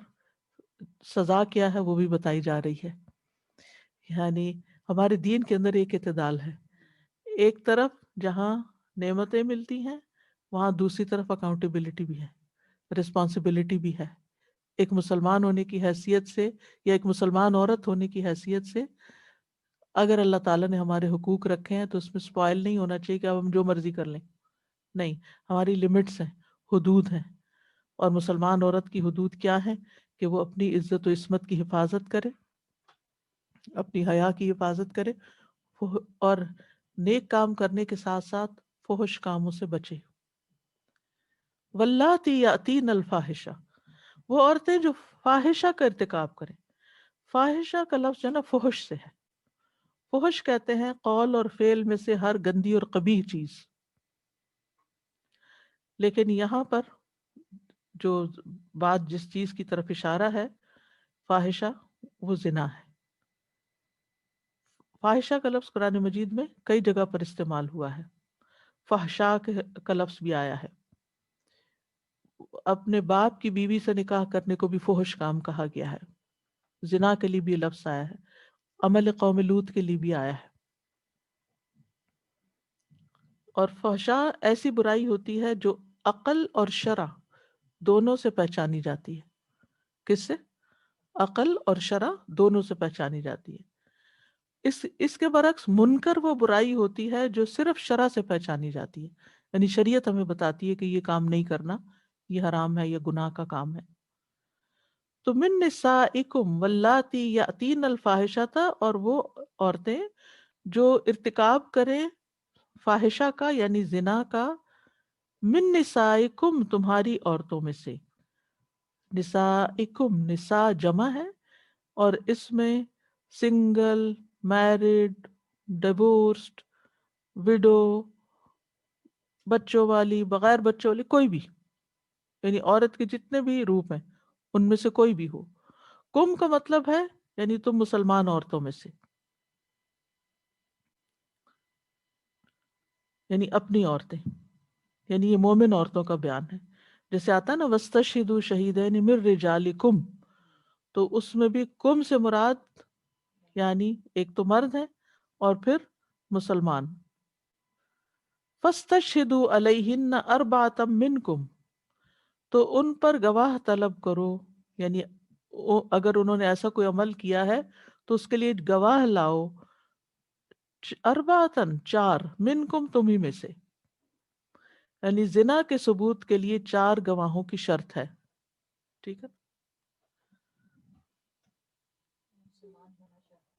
سزا کیا ہے وہ بھی بتائی جا رہی ہے. یعنی ہمارے دین کے اندر ایک اعتدال ہے، ایک طرف جہاں نعمتیں ملتی ہیں وہاں دوسری طرف اکاؤنٹیبلٹی بھی ہے، رسپانسبلٹی بھی ہے. ایک مسلمان ہونے کی حیثیت سے یا ایک مسلمان عورت ہونے کی حیثیت سے اگر اللہ تعالیٰ نے ہمارے حقوق رکھے ہیں تو اس میں سپائل نہیں ہونا چاہیے کہ اب ہم جو مرضی کر لیں. نہیں، ہماری لمٹس ہیں، حدود ہیں. اور مسلمان عورت کی حدود کیا ہیں کہ وہ اپنی عزت و عصمت کی حفاظت کرے، اپنی حیا کی حفاظت کرے، اور نیک کام کرنے کے ساتھ ساتھ فحش کاموں سے بچے. واللاتی یاتین الفاحشہ، وہ عورتیں جو فاحشہ کا ارتکاب کریں. فاحشہ کا لفظ جو ہے نا فحش سے ہے. فحش کہتے ہیں قول اور فعل میں سے ہر گندی اور قبیح چیز. لیکن یہاں پر جو بات جس چیز کی طرف اشارہ ہے فاحشہ، وہ زنا ہے. فاحشہ کا لفظ قرآن مجید میں کئی جگہ پر استعمال ہوا ہے. فحشا کا لفظ بھی آیا ہے. اپنے باپ کی بیوی سے نکاح کرنے کو بھی فحش کام کہا گیا ہے. زنا کے لیے بھی لفظ آیا ہے، عمل قوم لوط کے لیے بھی آیا ہے. اور فحشا ایسی برائی ہوتی ہے جو عقل اور شرع دونوں سے پہچانی جاتی ہے. کس سے؟ عقل اور شرع دونوں سے پہچانی جاتی ہے. اس کے برعکس منکر وہ برائی ہوتی ہے جو صرف شرع سے پہچانی جاتی ہے، یعنی شریعت ہمیں بتاتی ہے کہ یہ کام نہیں کرنا، یہ حرام ہے، یہ گناہ کا کام ہے. تو من نسائکم واللاتی یاتین الفاحشۃ، اور وہ عورتیں جو ارتکاب کریں فاحشہ کا یعنی زنا کا، من نسائکم تمہاری عورتوں میں سے. نسائکم، نساء جمع ہے اور اس میں سنگل، میرڈ، ڈیورسڈ، وڈو، بچوں والی، بغیر بچوں والی، کوئی بھی، یعنی عورت کے جتنے بھی روپ ہیں ان میں سے کوئی بھی ہو. کم کا مطلب ہے یعنی تم مسلمان عورتوں میں سے، یعنی اپنی عورتیں، یعنی یہ مومن عورتوں کا بیان ہے. جیسے آتا نا وَاسْتَشْهِدُوا شَهِيدَيْنِ مِن رِجَالِكُمْ، تو اس میں بھی کم سے مراد یعنی ایک تو مرد ہے اور پھر مسلمان. فَاسْتَشْهِدُوا عَلَيْهِنَّ أَرْبَعَةً مِّنْكُمْ، تو ان پر گواہ طلب کرو، یعنی اگر انہوں نے ایسا کوئی عمل کیا ہے تو اس کے لیے گواہ لاؤ. اربعتن، 4، منکم، تمہیں میں سے، یعنی زنا کے ثبوت کے لیے 4 گواہوں کی شرط ہے. ٹھیک ہے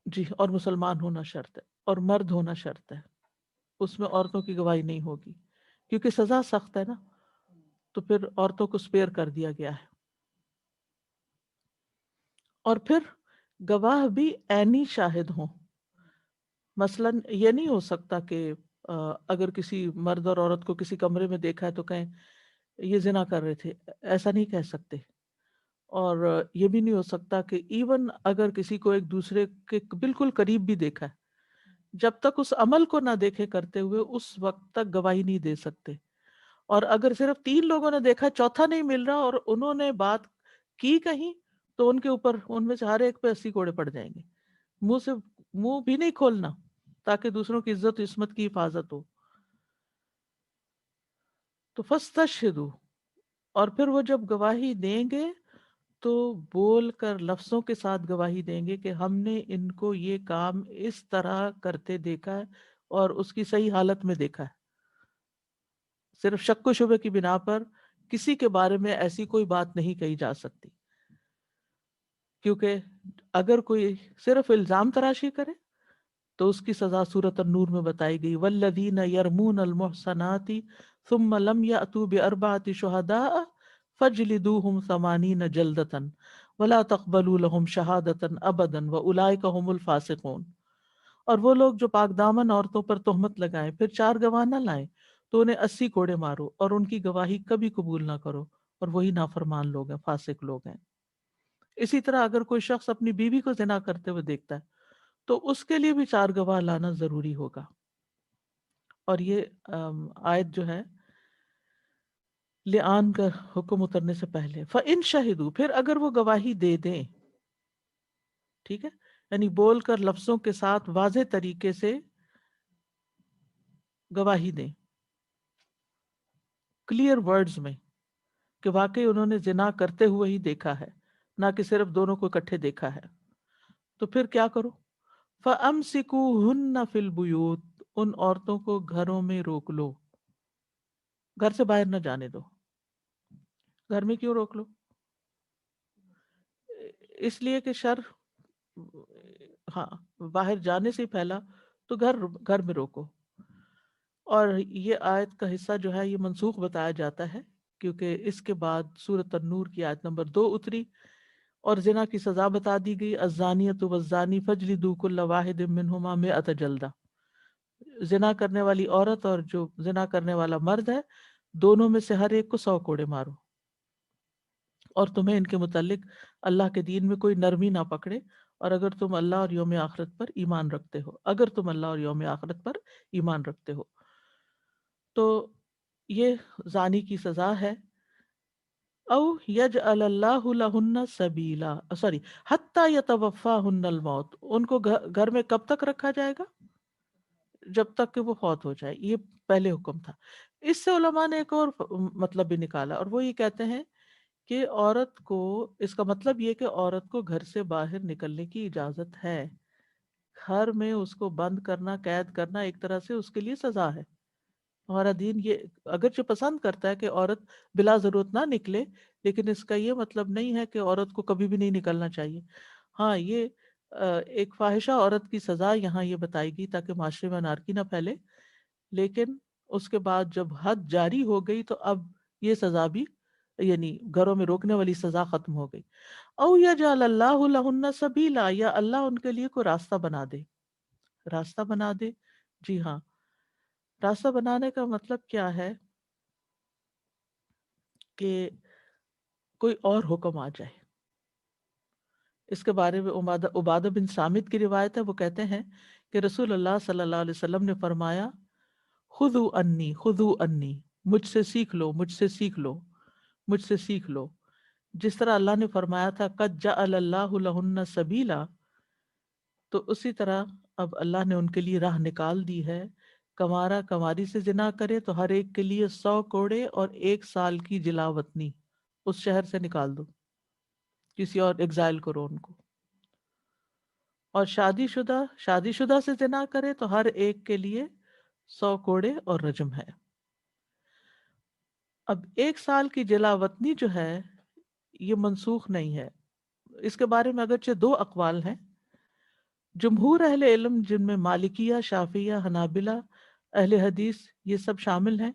جی، اور مسلمان ہونا شرط ہے اور مرد ہونا شرط ہے. اس میں عورتوں کی گواہی نہیں ہوگی کیونکہ سزا سخت ہے نا، تو پھر عورتوں کو سپیئر کر دیا گیا ہے. اور پھر گواہ بھی عینی شاہد ہوں. مثلا یہ نہیں ہو سکتا کہ اگر کسی مرد اور عورت کو کسی کمرے میں دیکھا ہے تو کہیں یہ زنا کر رہے تھے، ایسا نہیں کہہ سکتے. اور یہ بھی نہیں ہو سکتا کہ ایون اگر کسی کو ایک دوسرے کے بالکل قریب بھی دیکھا ہے، جب تک اس عمل کو نہ دیکھے کرتے ہوئے اس وقت تک گواہی نہیں دے سکتے. اور اگر صرف 3 لوگوں نے دیکھا، چوتھا نہیں مل رہا اور انہوں نے بات کی کہیں، تو ان کے اوپر ان میں سے ہر ایک پہ 80 کوڑے پڑ جائیں گے. منہ بھی نہیں کھولنا تاکہ دوسروں کی عزت و عصمت کی حفاظت ہو. تو فاستشہدوا، اور پھر وہ جب گواہی دیں گے تو بول کر لفظوں کے ساتھ گواہی دیں گے کہ ہم نے ان کو یہ کام اس طرح کرتے دیکھا ہے اور اس کی صحیح حالت میں دیکھا ہے. صرف شک و شبہ کی بنا پر کسی کے بارے میں ایسی کوئی بات نہیں کہی جا سکتی، کیونکہ اگر کوئی صرف الزام تراشی کرے تو اس کی سزا سورۃ النور میں بتائی گئی، والذین یرمون المحصنات ثم لم یأتوا بأربعة شہداء فاجلدوہم 80 جلدۃ ولا تقبلوا لهم شہادۃ ابدا واولئک هم الفاسقون. اور وہ لوگ جو پاک دامن عورتوں پر تہمت لگائیں پھر 4 گواہ نہ لائیں تو انہیں 80 کوڑے مارو اور ان کی گواہی کبھی قبول نہ کرو، اور وہی نافرمان لوگ ہیں، فاسق لوگ ہیں. اسی طرح اگر کوئی شخص اپنی بیوی کو زنا کرتے ہوئے دیکھتا ہے تو اس کے لیے بھی 4 گواہ لانا ضروری ہوگا. اور یہ آیت جو ہے لعان کا حکم اترنے سے پہلے، فَإِن شَهِدُوا، پھر اگر وہ گواہی دے دیں، ٹھیک ہے، یعنی بول کر لفظوں کے ساتھ واضح طریقے سے گواہی دیں، کلیئر ورڈز میں، کہ واقعی انہوں نے زنا کرتے ہوئے ہی دیکھا ہے، نہ کہ صرف دونوں کو اکٹھے دیکھا ہے. تو پھر کیا کرو؟ فَأَمْسِكُوهُنَّ فِي الْبُيُوتِ، ان عورتوں کو گھروں میں روک لو، گھر سے باہر نہ جانے دو. گھر میں کیوں روک لو؟ اس لیے کہ شر ہاں باہر جانے سے پہلا تو گھر میں روکو. اور یہ آیت کا حصہ جو ہے یہ منسوخ بتایا جاتا ہے کیونکہ اس کے بعد سورۃ النور کی آیت نمبر 2 اتری اور زنا کی سزا بتا دی گئی، الزانیۃ والزانی فاجلدوا کل واحد منہما 100 جلدہ. زنا کرنے والی عورت اور جو زنا کرنے والا مرد ہے، دونوں میں سے ہر ایک کو 100 کوڑے مارو. اور تمہیں ان کے متعلق اللہ کے دین میں کوئی نرمی نہ پکڑے، اور اگر تم اللہ اور یوم آخرت پر ایمان رکھتے ہو، اگر تم اللہ اور یوم آخرت پر ایمان رکھتے ہو. تو یہ زانی کی سزا ہے. او یجعل اللہ لہن سبیلا، حتی یتوفاہن الموت، ان کو گھر میں کب تک رکھا جائے گا؟ جب تک کہ وہ فوت ہو جائے. یہ پہلے حکم تھا. اس سے علماء نے ایک اور مطلب بھی نکالا، اور وہ یہ کہتے ہیں کہ عورت کو، اس کا مطلب یہ کہ عورت کو گھر سے باہر نکلنے کی اجازت ہے. گھر میں اس کو بند کرنا، قید کرنا ایک طرح سے اس کے لیے سزا ہے. ہمارا دین یہ اگرچہ پسند کرتا ہے کہ عورت بلا ضرورت نہ نکلے، لیکن اس کا یہ مطلب نہیں ہے کہ عورت کو کبھی بھی نہیں نکلنا چاہیے. ہاں یہ ایک فاحشہ عورت کی سزا یہاں یہ بتائی گئی تاکہ معاشرے میں انارکی نہ پھیلے، لیکن اس کے بعد جب حد جاری ہو گئی تو اب یہ سزا بھی، یعنی گھروں میں روکنے والی سزا ختم ہو گئی. او یجعل اللہ لہن سبیلا، یا اللہ ان کے لیے کوئی راستہ بنا دے. راستہ بنا دے، جی ہاں، راستہ بنانے کا مطلب کیا ہے کہ کوئی اور حکم آ جائے. اس کے بارے میں عبادہ بن صامت کی روایت ہے، وہ کہتے ہیں کہ رسول اللہ صلی اللہ علیہ وسلم نے فرمایا، خذوا انی، خذوا انی، مجھ سے سیکھ لو، مجھ سے سیکھ لو، مجھ سے سیکھ لو. جس طرح اللہ نے فرمایا تھا قد جعل اللہ لہن سبیلا، تو اسی طرح اب اللہ نے ان کے لیے راہ نکال دی ہے. کمارا کماری سے زنا کرے تو ہر ایک کے لیے 100 کوڑے اور 1 سال کی جلا وطنی، اس شہر سے نکال دو، کسی اور ایگزائل کرو ان کو. اور شادی شدہ سے زنا کرے تو ہر ایک کے لیے 100 کوڑے اور رجم ہے. اب 1 سال کی جلا وطنی جو ہے یہ منسوخ نہیں ہے. اس کے بارے میں اگرچہ 2 اقوال ہیں. جمہور اہل علم جن میں مالکیہ، شافعیہ، حنابلہ، اہل حدیث یہ سب شامل ہیں،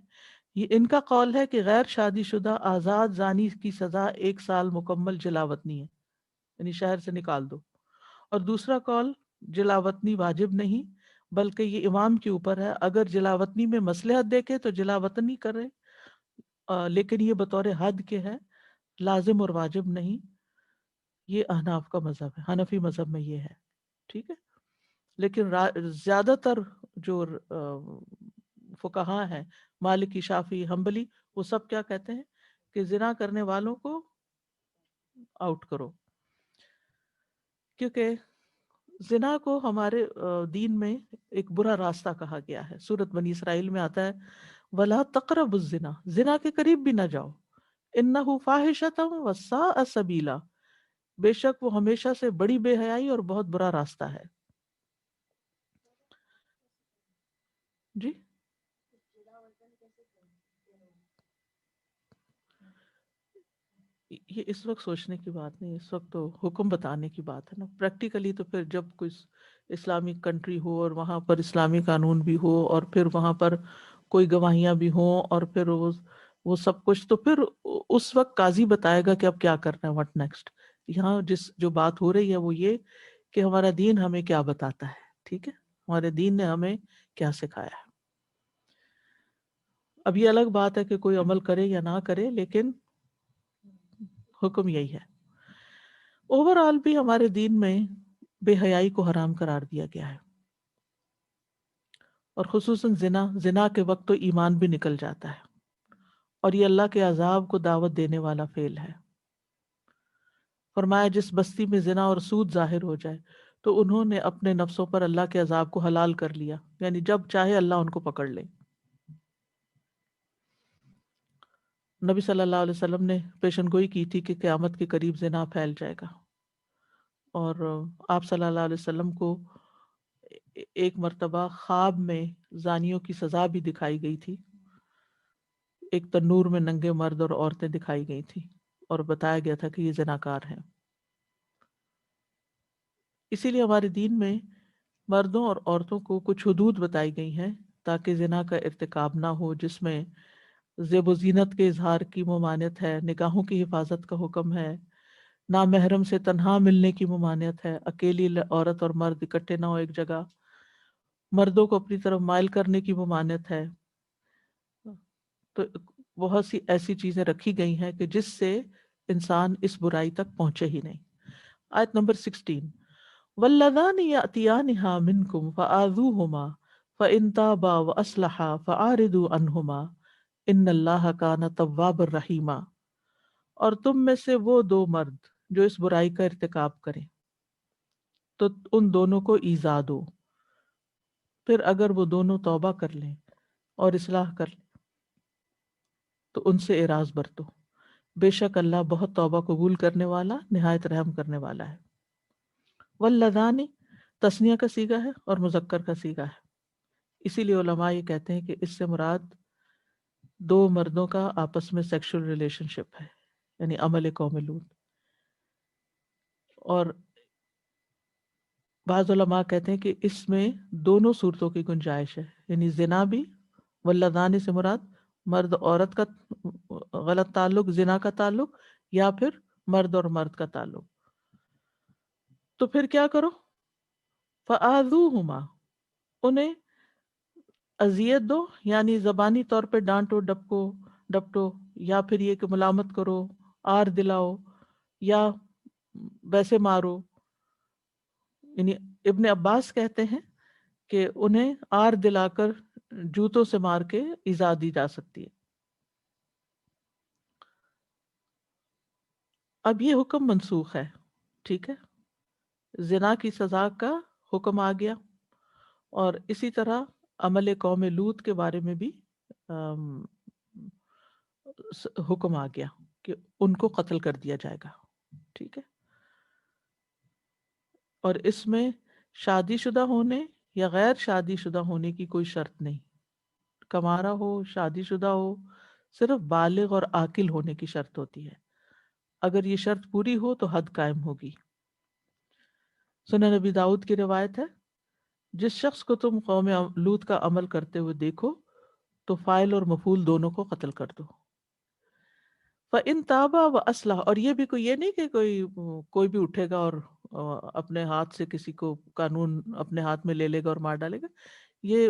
یہ ان کا قول ہے کہ غیر شادی شدہ آزاد زانی کی سزا 1 سال مکمل جلاوطنی ہے، یعنی شہر سے نکال دو. اور دوسرا قول جلاوطنی واجب نہیں بلکہ یہ امام کے اوپر ہے، اگر جلاوطنی میں مصلحت دیکھے تو جلاوطنی کرے، لیکن یہ بطور حد کے ہے، لازم اور واجب نہیں۔ یہ احناف کا مذہب ہے، حنفی مذہب میں یہ ہے، ٹھیک ہے۔ لیکن زیادہ تر جو فقہاء ہیں، مالکی، شافعی، حنبلی، وہ سب کیا کہتے ہیں کہ زنا کرنے والوں کو آؤٹ کرو، کیونکہ زنا کو ہمارے دین میں ایک برا راستہ کہا گیا ہے۔ سورۃ بنی اسرائیل میں آتا ہے وَلَا تَقْرَبُوا الزِّنَا، زنا کے قریب بھی نہ جاؤ، إِنَّهُ فَاحِشَةٌ وَسَاءَ سَبِيلًا، بے شک وہ ہمیشہ سے بڑی بے حیائی اور بہت برا راستہ ہے۔ جی یہ اس وقت سوچنے کی بات نہیں، اس وقت تو حکم بتانے کی بات ہے نا۔ پریکٹیکلی تو پھر جب کوئی اسلامک کنٹری ہو اور وہاں پر اسلامی قانون بھی ہو اور پھر وہاں پر کوئی گواہیاں بھی ہوں اور پھر وہ سب کچھ، تو پھر اس وقت قاضی بتائے گا کہ اب کیا کرنا ہے، واٹ نیکسٹ۔ یہاں جو بات ہو رہی ہے وہ یہ کہ ہمارا دین ہمیں کیا بتاتا ہے، ٹھیک ہے، ہمارے دین نے ہمیں کیا سکھایا ہے۔ اب یہ الگ بات ہے کہ کوئی عمل کرے یا نہ کرے، لیکن حکم یہی ہے۔ اوور آل بھی ہمارے دین میں بے حیائی کو حرام قرار دیا گیا ہے، اور خصوصاً زنا کے وقت تو ایمان بھی نکل جاتا ہے، اور یہ اللہ کے عذاب کو دعوت دینے والا فعل ہے۔ فرمایا جس بستی میں زنا اور سود ظاہر ہو جائے تو انہوں نے اپنے نفسوں پر اللہ کے عذاب کو حلال کر لیا، یعنی جب چاہے اللہ ان کو پکڑ لے۔ نبی صلی اللہ علیہ وسلم نے پیشن گوئی کی تھی کہ قیامت کے قریب زنا پھیل جائے گا، اور آپ صلی اللہ علیہ وسلم کو ایک مرتبہ خواب میں زانیوں کی سزا بھی دکھائی گئی تھی۔ ایک تنور میں ننگے مرد اور عورتیں دکھائی گئی تھی اور بتایا گیا تھا کہ یہ زناکار ہیں۔ اسی لیے ہمارے دین میں مردوں اور عورتوں کو کچھ حدود بتائی گئی ہیں تاکہ زنا کا ارتکاب نہ ہو، جس میں زیب و زینت کے اظہار کی ممانعت ہے، نگاہوں کی حفاظت کا حکم ہے، نامحرم سے تنہا ملنے کی ممانعت ہے، اکیلی عورت اور مرد اکٹھے نہ ہو ایک جگہ، مردوں کو اپنی طرف مائل کرنے کی ممانعت ہے۔ تو بہت سی ایسی چیزیں رکھی گئی ہیں کہ جس سے انسان اس برائی تک پہنچے ہی نہیں۔ آیت نمبر 16، وَاللَّذَانِ يَأْتِيَانِهَا مِنْكُمْ فَآذُوهُمَا فَإِنْ تَابَا وَأَصْلَحَا فَأَعْرِضُوا عَنْهُمَا إِنَّ اللَّهَ كَانَ تَوَّابًا رَحِيمًا، اور تم میں سے وہ دو مرد جو اس برائی کا ارتکاب کریں تو ان دونوں کو ایذا دو، پھر اگر وہ دونوں توبہ کر لیں اور اصلاح کر لیں تو ان سے اعراض برتو، بے شک اللہ بہت توبہ قبول کرنے والا، نہایت رحم کرنے والا ہے۔ واللذان تثنیہ کا صیغہ ہے اور مذکر کا صیغہ ہے، اسی لیے علماء یہ کہتے ہیں کہ اس سے مراد دو مردوں کا آپس میں سیکشل ریلیشن شپ ہے، یعنی عمل قوم لوط۔ اور بعض علماء کہتے ہیں کہ اس میں دونوں صورتوں کی گنجائش ہے، یعنی زنا بھی، واللذان سے مراد مرد عورت کا غلط تعلق، زنا کا تعلق، یا پھر مرد اور مرد کا تعلق۔ تو پھر کیا کرو، فآذوہما، انہیں اذیت دو، یعنی زبانی طور پہ ڈانٹو ڈپٹو، یا پھر یہ کہ ملامت کرو، آر دلاؤ، یا ویسے مارو۔ یعنی ابن عباس کہتے ہیں کہ انہیں آر دلا کر جوتوں سے مار کے ایذا دی جا سکتی ہے۔ اب یہ حکم منسوخ ہے، ٹھیک ہے، زنا کی سزا کا حکم آ گیا، اور اسی طرح عمل قوم لوط کے بارے میں بھی حکم آ گیا کہ ان کو قتل کر دیا جائے گا، ٹھیک ہے۔ اور اس میں شادی شدہ ہونے یا غیر شادی شدہ ہونے کی کوئی شرط نہیں، کمارا ہو، شادی شدہ ہو، صرف بالغ اور عاقل ہونے کی شرط ہوتی ہے۔ اگر یہ شرط پوری ہو تو حد قائم ہوگی۔ سنن نبی داؤد کی روایت ہے، جس شخص کو تم قوم لوط کا عمل کرتے ہوئے دیکھو تو فاعل اور مفعول دونوں کو قتل کر دو۔ فَإِن تَابَا وَأَصْلَحَا، اور یہ بھی یہ نہیں کہ کوئی بھی اٹھے گا اور اپنے ہاتھ سے کسی کو قانون اپنے ہاتھ میں لے لے گا اور مار ڈالے گا. یہ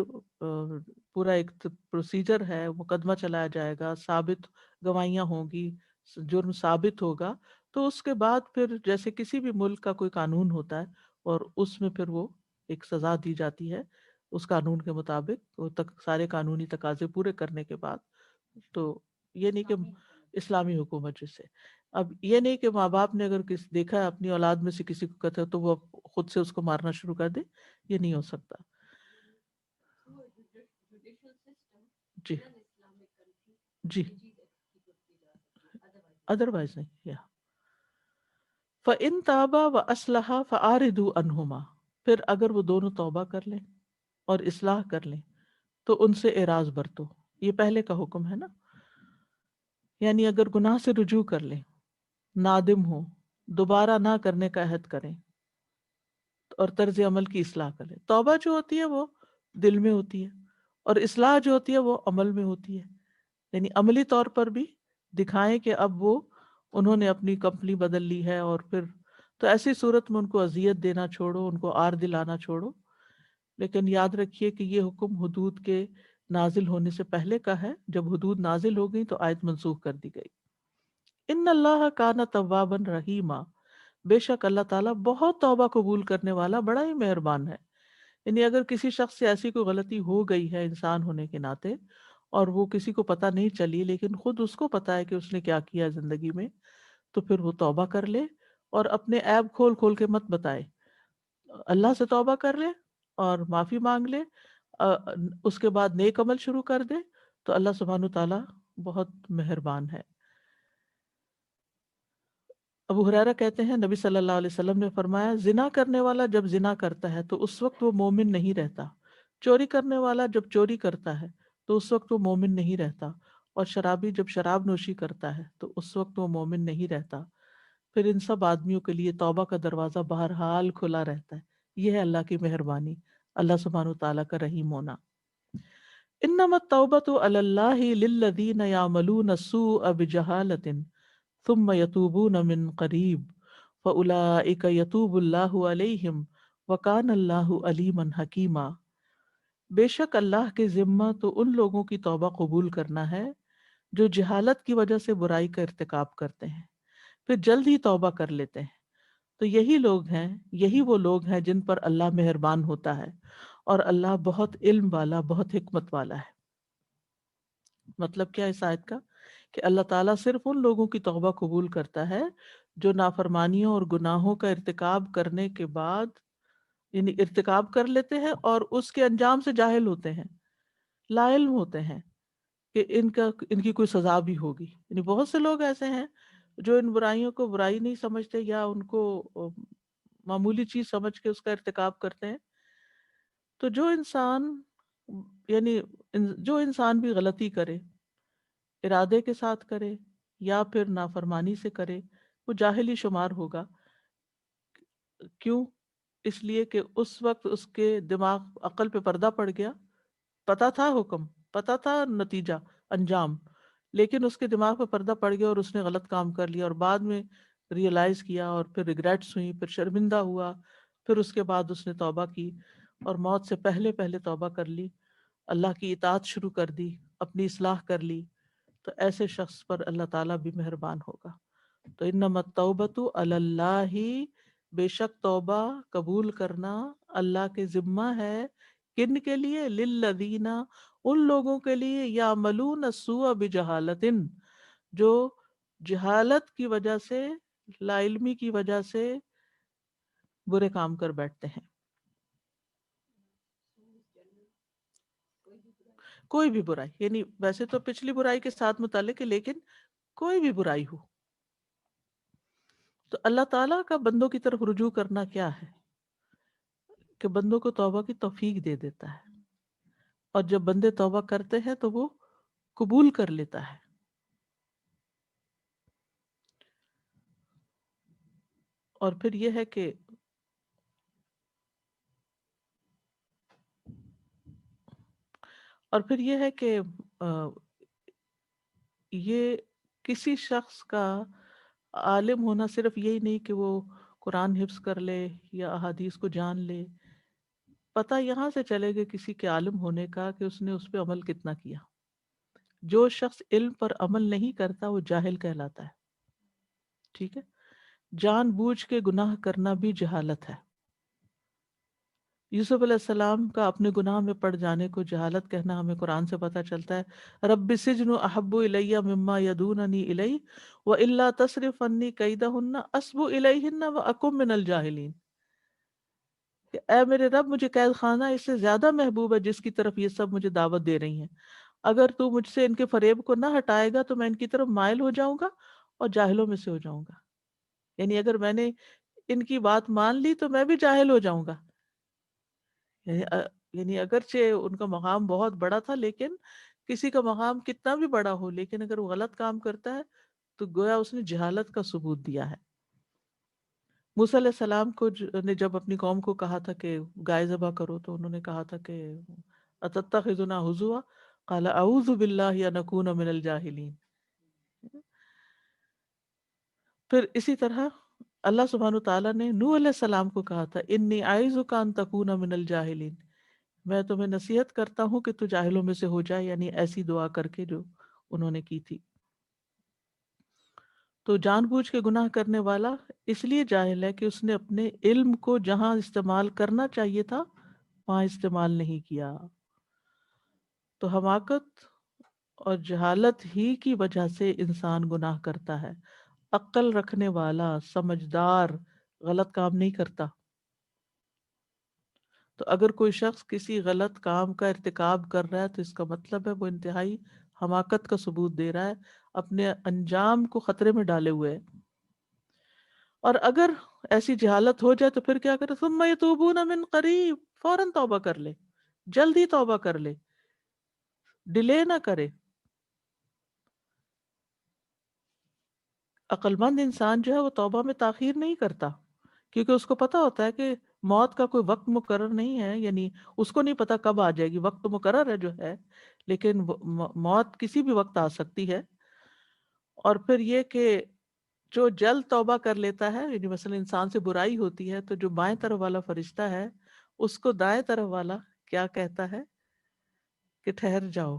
پورا ایک پروسیجر ہے، مقدمہ چلایا جائے گا، ثابت گواہیاں ہوں گی، جرم ثابت ہوگا، تو اس کے بعد پھر جیسے کسی بھی ملک کا کوئی قانون ہوتا ہے اور اس میں پھر وہ ایک سزا دی جاتی ہے اس قانون کے مطابق، وہ سارے قانونی تقاضے پورے کرنے کے بعد. تو یہ نہیں کہ اسلامی حکومت جس سے، اب یہ نہیں کہ ماں باپ نے اگر دیکھا ہے اپنی اولاد میں سے کسی کو کہتا ہے تو وہ خود سے اس کو مارنا شروع کر دے، یہ نہیں ہو سکتا. جی جی ادروائز نہیں. یا فَإِن تَابَا وَأَصْلَحَا فَأَعْرِضُوا عَنْهُمَا، پھر اگر وہ دونوں توبہ کر لیں اور اصلاح کر لیں تو ان سے اعراض برتو. یہ پہلے کا حکم ہے نا، یعنی اگر گناہ سے رجوع کر لیں، نادم ہو، دوبارہ نہ کرنے کا عہد کریں اور طرز عمل کی اصلاح کریں. توبہ جو ہوتی ہے وہ دل میں ہوتی ہے اور اصلاح جو ہوتی ہے وہ عمل میں ہوتی ہے، یعنی عملی طور پر بھی دکھائیں کہ اب وہ انہوں نے اپنی کمپنی بدل لی ہے. اور پھر تو ایسی صورت میں ان کو اذیت دینا چھوڑو، ان کو آر دلانا چھوڑو. لیکن یاد رکھیے کہ یہ حکم حدود کے نازل ہونے سے پہلے کا ہے. جب حدود نازل ہو گئی تو آیت منسوخ کر دی گئی. ان اللہ کان توابا رحیما، بے شک اللہ تعالیٰ بہت توبہ قبول کرنے والا، بڑا ہی مہربان ہے. یعنی اگر کسی شخص سے ایسی کوئی غلطی ہو گئی ہے انسان ہونے کے ناطے اور وہ کسی کو پتہ نہیں چلی لیکن خود اس کو پتہ ہے کہ اس نے کیا کیا زندگی میں، تو پھر وہ توبہ کر لے اور اپنے عیب کھول کھول کے مت بتائے. اللہ سے توبہ کر لے اور معافی مانگ لے، اس کے بعد نیک عمل شروع کر دے تو اللہ سبحانہ تعالیٰ بہت مہربان ہے. ابو ہریرہ کہتے ہیں نبی صلی اللہ علیہ وسلم نے فرمایا، زنا کرنے والا جب زنا کرتا ہے تو اس وقت وہ مومن نہیں رہتا، چوری کرنے والا جب چوری کرتا ہے تو اس وقت وہ مومن نہیں رہتا، اور شرابی جب شراب نوشی کرتا ہے تو اس وقت وہ مومن نہیں رہتا. پھر ان سب آدمیوں کے لیے توبہ کا دروازہ بہرحال کھلا رہتا ہے. یہ ہے اللہ کی مہربانی، اللہ سبحانہ تعالیٰ کا رحیم ہونا. انما التوبۃ علی اللہ للذین یعملون السوء بجہالۃ ثم یتوبون من قریب فاولئک یتوب اللہ علیہم وکان اللہ علیما حکیما. بے شک اللہ کے ذمہ تو ان لوگوں کی توبہ قبول کرنا ہے جو جہالت کی وجہ سے برائی کا ارتکاب کرتے ہیں پھر جلد ہی توبہ کر لیتے ہیں. تو یہی وہ لوگ ہیں جن پر اللہ مہربان ہوتا ہے اور اللہ بہت علم والا، بہت حکمت والا ہے. مطلب کیا اس آیت کا؟ کہ اللہ تعالیٰ صرف ان لوگوں کی توبہ قبول کرتا ہے جو نافرمانیوں اور گناہوں کا ارتکاب کرنے کے بعد، یعنی ارتکاب کر لیتے ہیں اور اس کے انجام سے جاہل ہوتے ہیں، لا علم ہوتے ہیں کہ ان کی کوئی سزا بھی ہوگی. یعنی بہت سے لوگ ایسے ہیں جو ان برائیوں کو برائی نہیں سمجھتے یا ان کو معمولی چیز سمجھ کے اس کا ارتکاب کرتے ہیں. تو جو انسان بھی غلطی کرے، ارادے کے ساتھ کرے یا پھر نافرمانی سے کرے، وہ جاہل ہی شمار ہوگا. کیوں؟ اس لیے کہ اس وقت اس کے دماغ عقل پہ پردہ پڑ گیا، پتہ تھا حکم، پتہ تھا نتیجہ انجام، لیکن اس کے دماغ پہ پردہ پڑ گیا اور اس نے غلط کام کر لیا اور بعد میں ریئلائز کیا اور پھر ریگریٹس ہوئی، پھر شرمندہ ہوا، پھر اس کے بعد اس نے توبہ کی اور موت سے پہلے توبہ کر لی، اللہ کی اطاعت شروع کر دی، اپنی اصلاح کر لی. تو ایسے شخص پر اللہ تعالیٰ بھی مہربان ہوگا. تو انما التوبۃ علی اللہ، بے شک توبہ قبول کرنا اللہ کے ذمہ ہے. کن کے لیے؟ للذین، ان لوگوں کے لیے، یعملون السوء بجہالۃ، جو جہالت کی وجہ سے، لا علمی کی وجہ سے برے کام کر بیٹھتے ہیں. کوئی بھی برائی، یعنی ویسے تو پچھلی برائی کے ساتھ متعلق ہے لیکن کوئی بھی برائی ہو. تو اللہ تعالیٰ کا بندوں کی طرف رجوع کرنا کیا ہے کہ بندوں کو توبہ کی توفیق دے دیتا ہے، اور جب بندے توبہ کرتے ہیں تو وہ قبول کر لیتا ہے. اور پھر یہ ہے کہ یہ کسی شخص کا عالم ہونا صرف یہی نہیں کہ وہ قرآن حفظ کر لے یا احادیث کو جان لے، پتہ یہاں سے چلے گا کسی کے عالم ہونے کا کہ اس نے اس پہ عمل کتنا کیا۔ جو شخص علم پر عمل نہیں کرتا وہ جاہل کہلاتا ہے، ٹھیک ہے؟ جان بوجھ کے گناہ کرنا بھی جہالت ہے۔ یوسف علیہ السلام کا اپنے گناہ میں پڑ جانے کو جہالت کہنا ہمیں قرآن سے پتہ چلتا ہے۔ رب السجن احب الی مما یدوننی الی والا تصرف عنی کیدہن اصب الیہن واکن من الجاہلین، کہ اے میرے رب مجھے قید خانہ اس سے زیادہ محبوب ہے جس کی طرف یہ سب مجھے دعوت دے رہی ہیں، اگر تو مجھ سے ان کے فریب کو نہ ہٹائے گا تو میں ان کی طرف مائل ہو جاؤں گا اور جاہلوں میں سے ہو جاؤں گا۔ یعنی اگر میں نے ان کی بات مان لی تو میں بھی جاہل ہو جاؤں گا۔ یعنی اگرچہ ان کا مقام بہت بڑا تھا، لیکن کسی کا مقام کتنا بھی بڑا ہو لیکن اگر وہ غلط کام کرتا ہے تو گویا اس نے جہالت کا ثبوت دیا ہے۔ موسیٰ علیہ السلام کو نے جب اپنی قوم کو کہا تھا کہ گائے ذبح کرو تو انہوں نے کہا تھا کہ اتتخذنا ہزوا قال اعوذ باللہ ان اکون من الجاہلین۔ پھر اسی طرح اللہ سبحانہ تعالیٰ نے نوح علیہ السلام کو کہا تھا انی اعیذک ان تکون من الجاہلین، میں تمہیں نصیحت کرتا ہوں کہ تو جاہلوں میں سے ہو جائے، یعنی ایسی دعا کر کے جو انہوں نے کی تھی۔ تو جان بوجھ کے گناہ کرنے والا اس لیے جاہل ہے کہ اس نے اپنے علم کو جہاں استعمال کرنا چاہیے تھا وہاں استعمال نہیں کیا۔ تو حماقت اور جہالت ہی کی وجہ سے انسان گناہ کرتا ہے۔ عقل رکھنے والا سمجھدار غلط کام نہیں کرتا۔ تو اگر کوئی شخص کسی غلط کام کا ارتکاب کر رہا ہے تو اس کا مطلب ہے وہ انتہائی حماقت کا ثبوت دے رہا ہے، اپنے انجام کو خطرے میں ڈالے ہوئے ہے۔ اور اگر ایسی جہالت ہو جائے تو پھر کیا کرے؟ ثم یتوبون من قریب، فوراً توبہ کر لے، جلدی توبہ کر لے، ڈیلے نہ کرے۔ عقل مند انسان جو ہے وہ توبہ میں تاخیر نہیں کرتا، کیونکہ اس کو پتا ہوتا ہے کہ موت کا کوئی وقت مقرر نہیں ہے، یعنی اس کو نہیں پتا کب آ جائے گی، وقت مقرر ہے جو ہے، لیکن موت کسی بھی وقت آ سکتی ہے۔ اور پھر یہ کہ جو جلد توبہ کر لیتا ہے، یعنی مثلا انسان سے برائی ہوتی ہے تو جو بائیں طرف والا فرشتہ ہے اس کو دائیں طرف والا کیا کہتا ہے کہ ٹھہر جاؤ،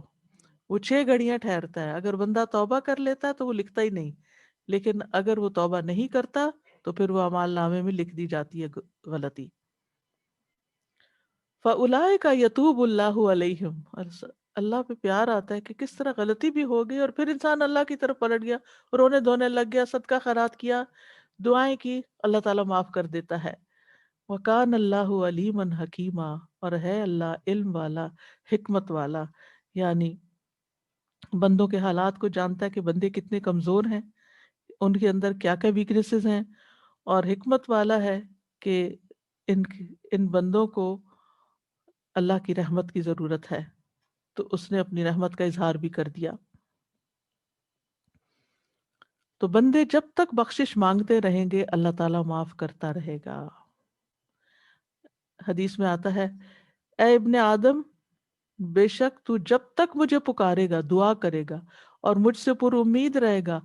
وہ 6 گھڑیاں ٹھہرتا ہے۔ اگر بندہ توبہ کر لیتا ہے تو وہ لکھتا ہی نہیں، لیکن اگر وہ توبہ نہیں کرتا تو پھر وہ اعمال نامے میں لکھ دی جاتی ہے غلطی۔ فَأُولَٰئِکَ یتوب اللہ علیہم، اور اللہ پہ پیار آتا ہے کہ کس طرح غلطی بھی ہو گئی اور پھر انسان اللہ کی طرف پلٹ گیا، رونے دھونے لگ گیا، صدقہ خیرات کیا، دعائیں کی، اللہ تعالیٰ معاف کر دیتا ہے۔ وَكَانَ اللَّهُ عَلِيمًا حَكِيمًا، اور ہے اللہ علم والا، حکمت والا، یعنی بندوں کے حالات کو جانتا ہے کہ بندے کتنے کمزور ہیں، ان کے اندر کیا کیا ویکنیسز ہیں، اور حکمت والا ہے کہ ان بندوں کو اللہ کی رحمت کی ضرورت ہے، تو اس نے اپنی رحمت کا اظہار بھی کر دیا۔ تو بندے جب تک بخشش مانگتے رہیں گے اللہ تعالیٰ معاف کرتا رہے گا۔ حدیث میں آتا ہے اے ابن آدم، بے شک تو جب تک مجھے پکارے گا، دعا کرے گا اور مجھ سے پر امید رہے گا،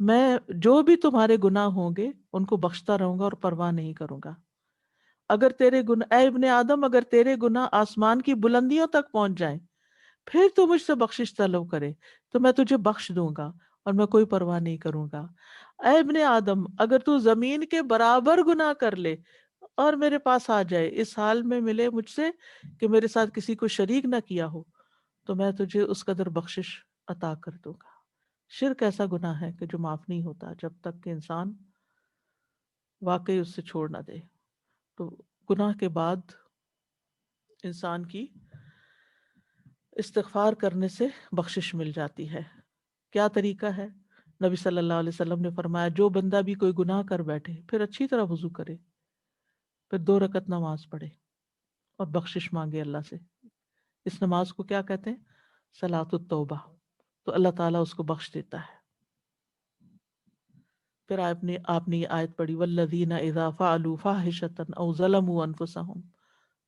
میں جو بھی تمہارے گناہ ہوں گے ان کو بخشتا رہوں گا اور پرواہ نہیں کروں گا۔ اگر تیرے گناہ، اے ابن آدم، اگر تیرے گناہ آسمان کی بلندیوں تک پہنچ جائیں پھر تو مجھ سے بخشش طلب کرے تو میں تجھے بخش دوں گا اور میں کوئی پرواہ نہیں کروں گا۔ اے ابن آدم، اگر تو زمین کے برابر گناہ کر لے اور میرے پاس آ جائے، اس حال میں ملے مجھ سے کہ میرے ساتھ کسی کو شریک نہ کیا ہو، تو میں تجھے اس قدر بخشش عطا کر دوں گا۔ شرک ایسا گناہ ہے کہ جو معاف نہیں ہوتا جب تک کہ انسان واقعی اس سے چھوڑ نہ دے۔ تو گناہ کے بعد انسان کی استغفار کرنے سے بخشش مل جاتی ہے۔ کیا طریقہ ہے؟ نبی صلی اللہ علیہ وسلم نے فرمایا جو بندہ بھی کوئی گناہ کر بیٹھے پھر اچھی طرح وضو کرے، پھر 2 رکعت نماز پڑھے اور بخشش مانگے اللہ سے۔ اس نماز کو کیا کہتے ہیں؟ صلاۃ التوبہ۔ تو اللہ تعالیٰ اس کو بخش دیتا ہے۔ پھر آپ نے یہ آیت پڑھی والذین اذا فعلوا فاحشۃ او ظلموا انفسهم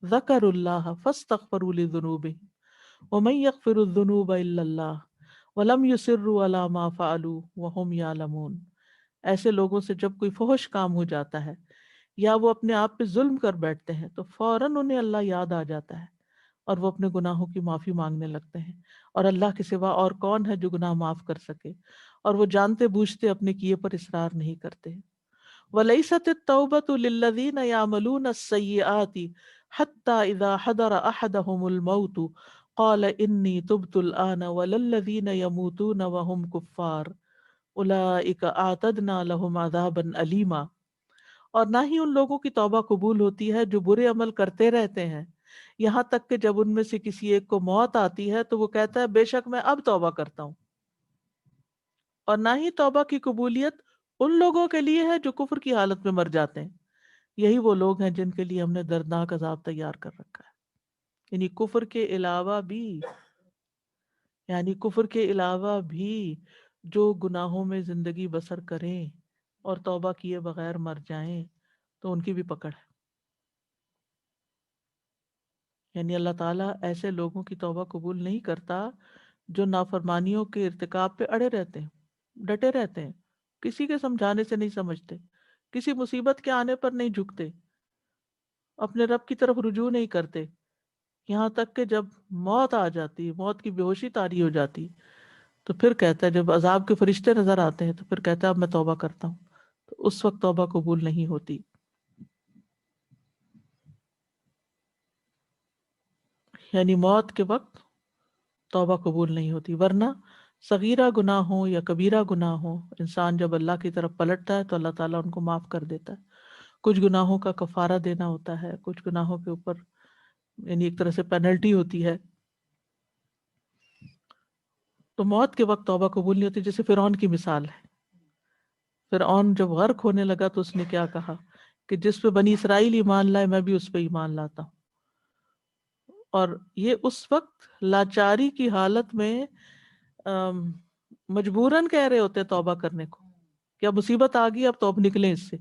ذکروا اللہ فاستغفروا لذنوبهم ومن یغفر الذنوب الا اللہ ولم یصروا علی ما فعلوا وهم یعلمون۔ ایسے لوگوں سے جب کوئی فحش کام ہو جاتا ہے یا وہ اپنے آپ پہ ظلم کر بیٹھتے ہیں تو فوراً انہیں اللہ یاد آ جاتا ہے اور وہ اپنے گناہوں کی معافی مانگنے لگتے ہیں، اور اللہ کے سوا اور کون ہے جو گناہ معاف کر سکے، اور وہ جانتے بوجھتے اپنے کیے پر اصرار نہیں کرتے۔ وَلَيْسَتِ التَّوْبَةُ لِلَّذِينَ يَعْمَلُونَ السَّيِّئَاتِ حَتَّى إِذَا حَضَرَ أَحَدَهُمُ الْمَوْتُ قَالَ إِنِّي تُبْتُ الْآنَ وَلَا الَّذِينَ يَمُوتُونَ وَهُمْ كُفَّارٌ أُولَئِكَ أَعْتَدْنَا لَهُمْ عَذَابًا أَلِيمًا۔ اور نہ ہی ان لوگوں کی توبہ قبول ہوتی ہے جو برے عمل کرتے رہتے ہیں یہاں تک کہ جب ان میں سے کسی ایک کو موت آتی ہے تو وہ کہتا ہے بے شک میں اب توبہ کرتا ہوں، اور نہ ہی توبہ کی قبولیت ان لوگوں کے لیے ہے جو کفر کی حالت میں مر جاتے ہیں، یہی وہ لوگ ہیں جن کے لیے ہم نے دردناک عذاب تیار کر رکھا ہے۔ یعنی کفر کے علاوہ بھی جو گناہوں میں زندگی بسر کریں اور توبہ کیے بغیر مر جائیں تو ان کی بھی پکڑ ہے۔ یعنی اللہ تعالیٰ ایسے لوگوں کی توبہ قبول نہیں کرتا جو نافرمانیوں کے ارتکاب پہ اڑے رہتے ہیں، ڈٹے رہتے ہیں، کسی کے سمجھانے سے نہیں سمجھتے، کسی مصیبت کے آنے پر نہیں جھکتے، اپنے رب کی طرف رجوع نہیں کرتے، یہاں تک کہ جب موت آ جاتی، موت کی بے ہوشی طاری ہو جاتی تو پھر کہتا ہے، جب عذاب کے فرشتے نظر آتے ہیں تو پھر کہتا ہے اب میں توبہ کرتا ہوں، تو اس وقت توبہ قبول نہیں ہوتی۔ یعنی موت کے وقت توبہ قبول نہیں ہوتی، ورنہ صغیرہ گناہ ہو یا کبیرہ گناہ ہو، انسان جب اللہ کی طرف پلٹتا ہے تو اللہ تعالیٰ ان کو معاف کر دیتا ہے۔ کچھ گناہوں کا کفارہ دینا ہوتا ہے، کچھ گناہوں کے اوپر یعنی ایک طرح سے پینلٹی ہوتی ہے، تو موت کے وقت توبہ قبول نہیں ہوتی۔ جیسے فرعون کی مثال ہے، فرعون جب غرق ہونے لگا تو اس نے کیا کہا کہ جس پہ بنی اسرائیل ایمان لائے میں بھی اس پہ ایمان لاتا ہوں، اور یہ اس وقت لاچاری کی حالت میں مجبوراً کہہ رہے ہوتے ہیں توبہ کرنے کو، کیا مصیبت آ گئی اب تو اب نکلیں اس سے،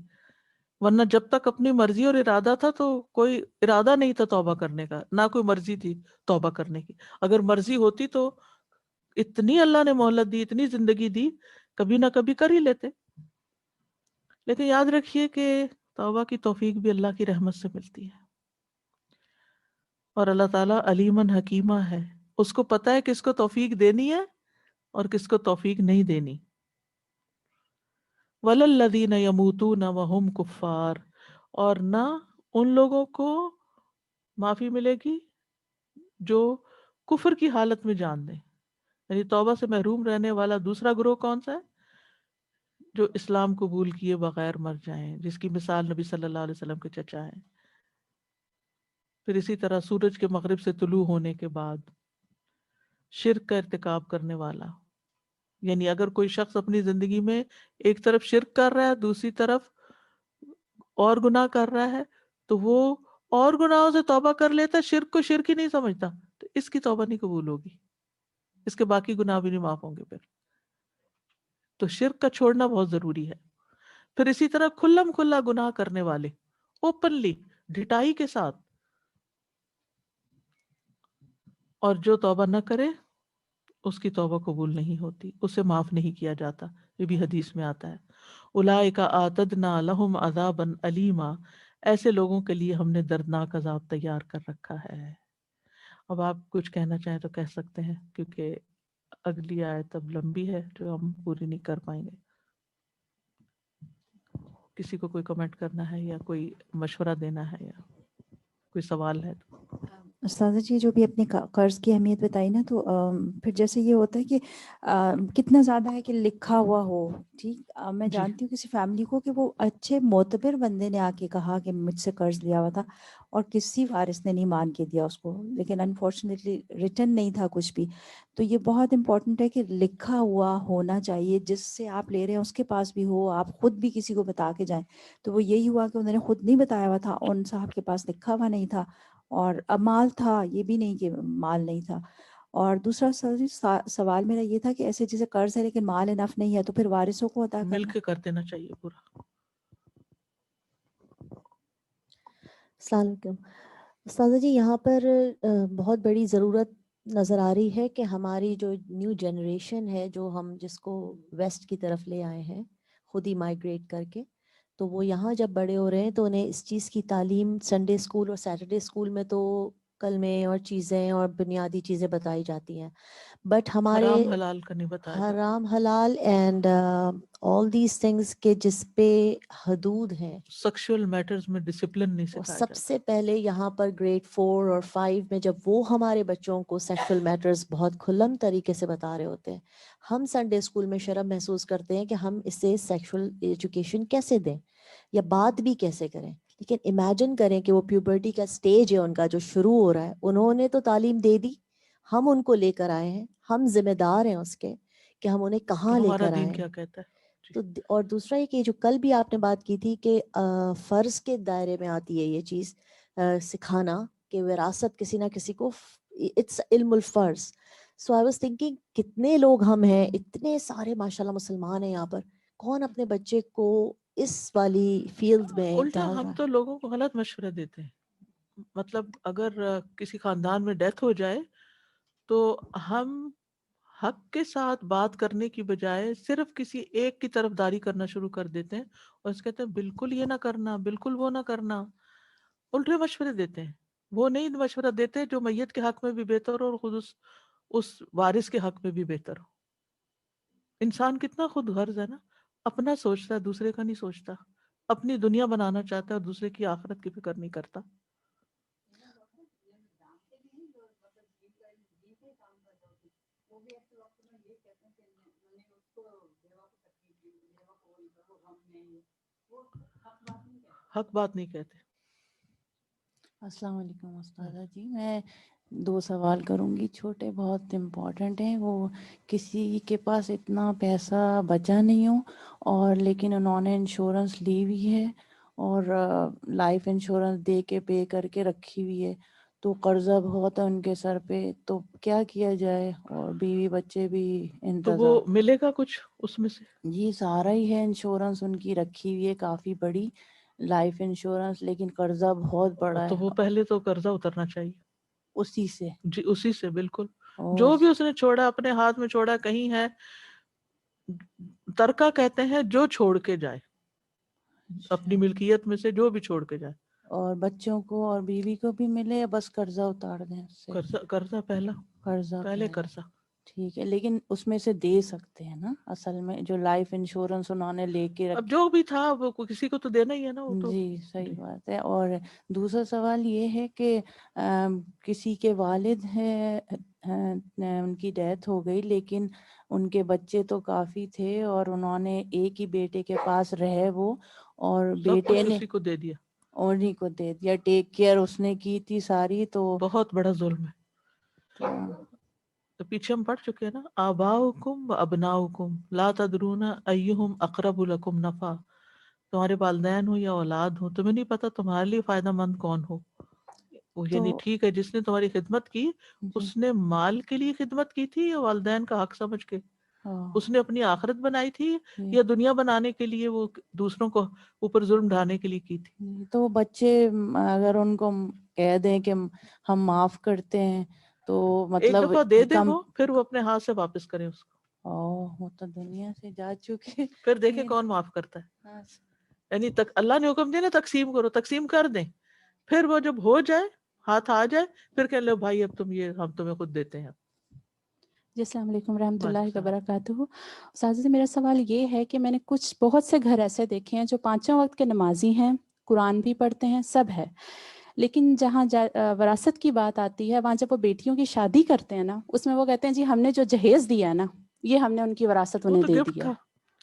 ورنہ جب تک اپنی مرضی اور ارادہ تھا تو کوئی ارادہ نہیں تھا توبہ کرنے کا، نہ کوئی مرضی تھی توبہ کرنے کی۔ اگر مرضی ہوتی تو اتنی اللہ نے مہلت دی، اتنی زندگی دی، کبھی نہ کبھی کر ہی لیتے۔ لیکن یاد رکھیے کہ توبہ کی توفیق بھی اللہ کی رحمت سے ملتی ہے، اور اللہ تعالیٰ علیمن حکیمہ ہے، اس کو پتہ ہے کس کو توفیق دینی ہے اور کس کو توفیق نہیں دینی۔ وَلَلَّذِينَ يَمُوتُونَ وَهُمْ كُفَّارٌ، اور نہ ان لوگوں کو معافی ملے گی جو کفر کی حالت میں جان دیں۔ یعنی توبہ سے محروم رہنے والا دوسرا گروہ کون سا ہے؟ جو اسلام قبول کیے بغیر مر جائیں، جس کی مثال نبی صلی اللہ علیہ وسلم کے چچا ہیں۔ پھر اسی طرح سورج کے مغرب سے طلوع ہونے کے بعد شرک کا ارتکاب کرنے والا، یعنی اگر کوئی شخص اپنی زندگی میں ایک طرف شرک کر رہا ہے، دوسری طرف اور گناہ کر رہا ہے، تو وہ اور گناہوں سے توبہ کر لیتا ہے، شرک کو شرک ہی نہیں سمجھتا، تو اس کی توبہ نہیں قبول ہوگی، اس کے باقی گناہ بھی نہیں معاف ہوں گے۔ پھر تو شرک کا چھوڑنا بہت ضروری ہے۔ پھر اسی طرح کھلم کھلا گناہ کرنے والے، اوپنلی، ڈٹائی کے ساتھ، اور جو توبہ نہ کرے اس کی توبہ قبول نہیں ہوتی، اسے معاف نہیں کیا جاتا، یہ بھی حدیث میں آتا ہے۔ اولئک اعتدنا لہم عذابا علیما، ایسے لوگوں کے لیے ہم نے دردناک عذاب تیار کر رکھا ہے۔ اب آپ کچھ کہنا چاہیں تو کہہ سکتے ہیں، کیونکہ اگلی آیت اب لمبی ہے جو ہم پوری نہیں کر پائیں گے۔ کسی کو کوئی کمنٹ کرنا ہے یا کوئی مشورہ دینا ہے یا کوئی سوال ہے تو؟ استاذہ جی جو بھی اپنے قرض کی اہمیت بتائی نا، تو پھر جیسے یہ ہوتا ہے کہ کتنا زیادہ ہے کہ لکھا ہوا ہو، ٹھیک، میں جی جانتی ہوں کسی فیملی کو کہ وہ اچھے معتبر بندے نے آ کے کہا کہ مجھ سے قرض لیا ہوا تھا اور کسی وارث نے نہیں مان کے دیا اس کو، لیکن انفارچونیٹلی ریٹرن نہیں تھا کچھ بھی۔ تو یہ بہت امپورٹنٹ ہے کہ لکھا ہوا ہونا چاہیے، جس سے آپ لے رہے ہیں اس کے پاس بھی ہو، آپ خود بھی کسی کو بتا کے جائیں۔ تو وہ یہی ہوا کہ انہوں نے خود نہیں بتایا ہوا تھا، ان صاحب کے پاس لکھا ہوا نہیں تھا، اور اب مال تھا، یہ بھی نہیں کہ مال نہیں تھا۔ اور دوسرا سوال میرا یہ تھا کہ ایسے جیسے قرض ہے لیکن مال انف نہیں ہے، تو پھر وارثوں کو ادا مل کرنا۔ کے کر دینا چاہیے پورا۔ السلام علیکم استاذہ جی، یہاں پر بہت بڑی ضرورت نظر آ رہی ہے کہ ہماری جو نیو جنریشن ہے، جو ہم جس کو ویسٹ کی طرف لے آئے ہیں، خود ہی مائگریٹ کر کے. تو وہ یہاں جب بڑے ہو رہے ہیں تو انہیں اس چیز کی تعلیم سنڈے اسکول اور سیٹرڈے اسکول میں تو کلمے اور چیزیں اور بنیادی چیزیں بتائی جاتی ہیں, بٹ ہمارے حرام حلال کا نہیں بتایا جاتا. حرام حلال اینڈ آل دیز تھنگس کے جس پہ حدود ہیں, سیکشل میٹرز میں ڈسپلن نہیں اور سکھایا سب جاتا. سے پہلے یہاں پر گریڈ 4 اور 5 میں جب وہ ہمارے بچوں کو سیکشل میٹرز بہت کھلم طریقے سے بتا رہے ہوتے ہیں, ہم سنڈے اسکول میں شرم محسوس کرتے ہیں کہ ہم اسے سیکشل ایجوکیشن کیسے دیں یا بات بھی کیسے کریں. لیکن امیجن کریں کہ وہ پیوبرٹی کا سٹیج ہے ان کا جو شروع ہو رہا ہے, انہوں نے تو تعلیم دے دی, ہم ان کو لے کر آئے ہیں, ہم ذمہ دار ہیں اس کے کہ ہم انہیں تو کہاں لے ہمارا کر دین آئے. کیا کہتا ہے؟ تو اور دوسرا یہ کہ جو کل بھی آپ نے بات کی تھی کہ فرض کے دائرے میں آتی ہے یہ چیز سکھانا کہ وراثت کسی نہ کسی کو, اٹس علم الفرض. سو آئی واز تھنکنگ کتنے لوگ ہم ہیں, اتنے سارے ماشاءاللہ مسلمان ہیں یہاں پر, کون اپنے بچے کو اس والی فیلڈ میں الٹا ڈال ہم رہا ہے؟ تو لوگوں کو غلط مشورے دیتے ہیں. مطلب اگر کسی خاندان میں ڈیتھ ہو جائے تو ہم حق کے ساتھ بات کرنے کی بجائے صرف کسی ایک کی طرف داری کرنا شروع کر دیتے ہیں, اور اس کہتے ہیں بالکل یہ نہ کرنا, بالکل وہ نہ کرنا. الٹے مشورے دیتے ہیں. وہ نہیں مشورہ دیتے جو میت کے حق میں بھی بہتر ہو اور خود اس وارث کے حق میں بھی بہتر ہو. انسان کتنا خود غرض ہے نا, اپنا سوچتا ہے, دوسرے کا نہیں سوچتا. اپنی دنیا بنانا چاہتا ہے اور دوسرے کی آخرت کی فکر نہیں کرتا. حق بات نہیں کہتے. السلام علیکم استاذہ جی, میں 2 سوال کروں گی, چھوٹے بہت امپورٹنٹ ہیں. وہ کسی کے پاس اتنا پیسہ بچا نہیں ہو اور لیکن انہوں نے انشورنس لی ہوئی ہے اور لائف انشورنس دے کے پے کر کے رکھی ہوئی ہے, تو قرضہ بہت ہے ان کے سر پہ, تو کیا کیا جائے؟ اور بیوی بچے بھی تو وہ انتظار. ملے گا کچھ اس میں سے؟ جی سارا ہی ہے, انشورنس ان کی رکھی ہوئی ہے کافی بڑی لائف انشورنس, لیکن قرضہ بہت بڑا تو ہے وہ پہلے تو قرضہ اترنا چاہیے. اسی سے. جی اسی سے بالکل. اور جو بھی اس نے چھوڑا اپنے ہاتھ میں چھوڑا, کہیں ہے ترکہ کہتے ہیں جو چھوڑ کے جائے, اپنی ملکیت میں سے جو بھی چھوڑ کے جائے. اور بچوں کو اور بیوی کو بھی ملے یا بس قرضہ اتار دیں اس سے؟ قرضہ پہلا, قرضہ پہلے قرضہ. ٹھیک ہے, لیکن اس میں سے دے سکتے ہیں نا اصل میں جو لائف انشورنس انہوں نے لے کے اب رکھی. جو بھی تھا وہ کسی کو تو دینا ہی ہے نا, وہ تو. جی صحیح بات ہے. اور دوسرا سوال یہ ہے کہ کسی کے والد ہیں, ان کی ڈیتھ ہو گئی لیکن ان کے بچے تو کافی تھے اور انہوں نے ایک ہی بیٹے کے پاس رہے وہ, اور سب بیٹے کچھ نے اسی کو دے دیا. انہیں کو دے دیا, ٹیک کیئر اس نے کی تھی ساری. تو بہت بڑا ظلم ہے. تو پیچھے ہم پڑھ چکے ہیں نا, آباؤکم و ابناؤکم لا تدرون ایہم اقرب لکم نفع. تمہارے والدین ہو یا اولاد ہو, تمہیں نہیں پتا تمہارے لیے فائدہ مند کون ہو. یعنی ٹھیک ہے جس نے تمہاری خدمت کی جی اس نے مال کے لیے خدمت کی تھی یا والدین کا حق سمجھ کے؟ اس نے اپنی آخرت بنائی تھی یا دنیا بنانے کے لیے وہ دوسروں کو اوپر ظلم ڈھانے کے لیے کی تھی؟ تو بچے اگر ان کو کہہ دیں کہ ہم معاف کرتے ہیں تو ایک مطلب دفعہ دے دے کم. وہ, پھر وہ اپنے ہاتھ سے واپس کریں اس کو. وہ تو دنیا سے جا چکے. پھر دیکھیں کون معاف کرتا ہے. یعنی اللہ نے حکم دیا نا تقسیم کرو, تقسیم کر دیں, پھر وہ جب ہو جائے ہاتھ آ جائے پھر کہہ لو بھائی اب تم یہ ہم تمہیں خود دیتے ہیں. جی السلام علیکم رحمۃ اللہ وعلیکم السلام. وبرکاتہ. استاذہ سے میرا سوال یہ ہے کہ میں نے کچھ بہت سے گھر ایسے دیکھے ہیں جو 5 وقت کے نمازی ہیں, قرآن بھی پڑھتے ہیں, سب ہے, لیکن جہاں وراثت کی بات آتی ہے وہاں جب وہ بیٹیوں کی شادی کرتے ہیں نا, اس میں وہ کہتے ہیں جی ہم نے جو جہیز دیا ہے نا یہ ہم نے ان کی وراثت وہ انہیں تو دے گفٹ دیا, تھا.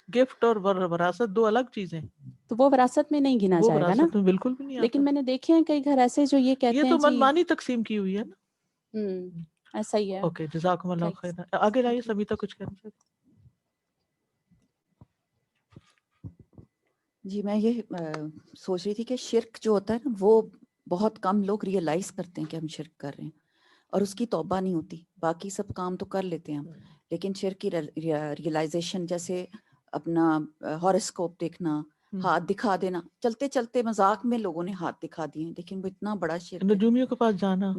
گفٹ اور وراثت دو الگ چیزیں. تو وہ وراثت میں نہیں گنا وہ جائے گا نا. وراثت میں بالکل بھی نہیں آتا. لیکن میں نے دیکھے ہیں کئی گھر ایسے جو یہ یہ کہتے ہیں تو جی منمانی تقسیم کی ہوئی ہے نا. ایسا ہی ہے. اوکے جزاکم اللہ Thanks. خیر. آگے لائیے سمیتا, کچھ کہنا چاہتے. جی میں یہ سوچ رہی تھی کہ شرک جو ہوتا ہے نا وہ بہت کم لوگ ریئلائز کرتے ہیں کہ ہم شرک کر رہے ہیں اور اس کی توبہ نہیں ہوتی. باقی سب کام تو کر لیتے ہیں ہم, لیکن شرک کی ریئلائزیشن جیسے اپنا ہاروسکوپ دیکھنا, ہاتھ دکھا دینا, چلتے چلتے مذاق میں لوگوں نے ہاتھ دکھا دیے, لیکن وہ اتنا بڑا شرک ہے. نجومیوں کے پاس جانا,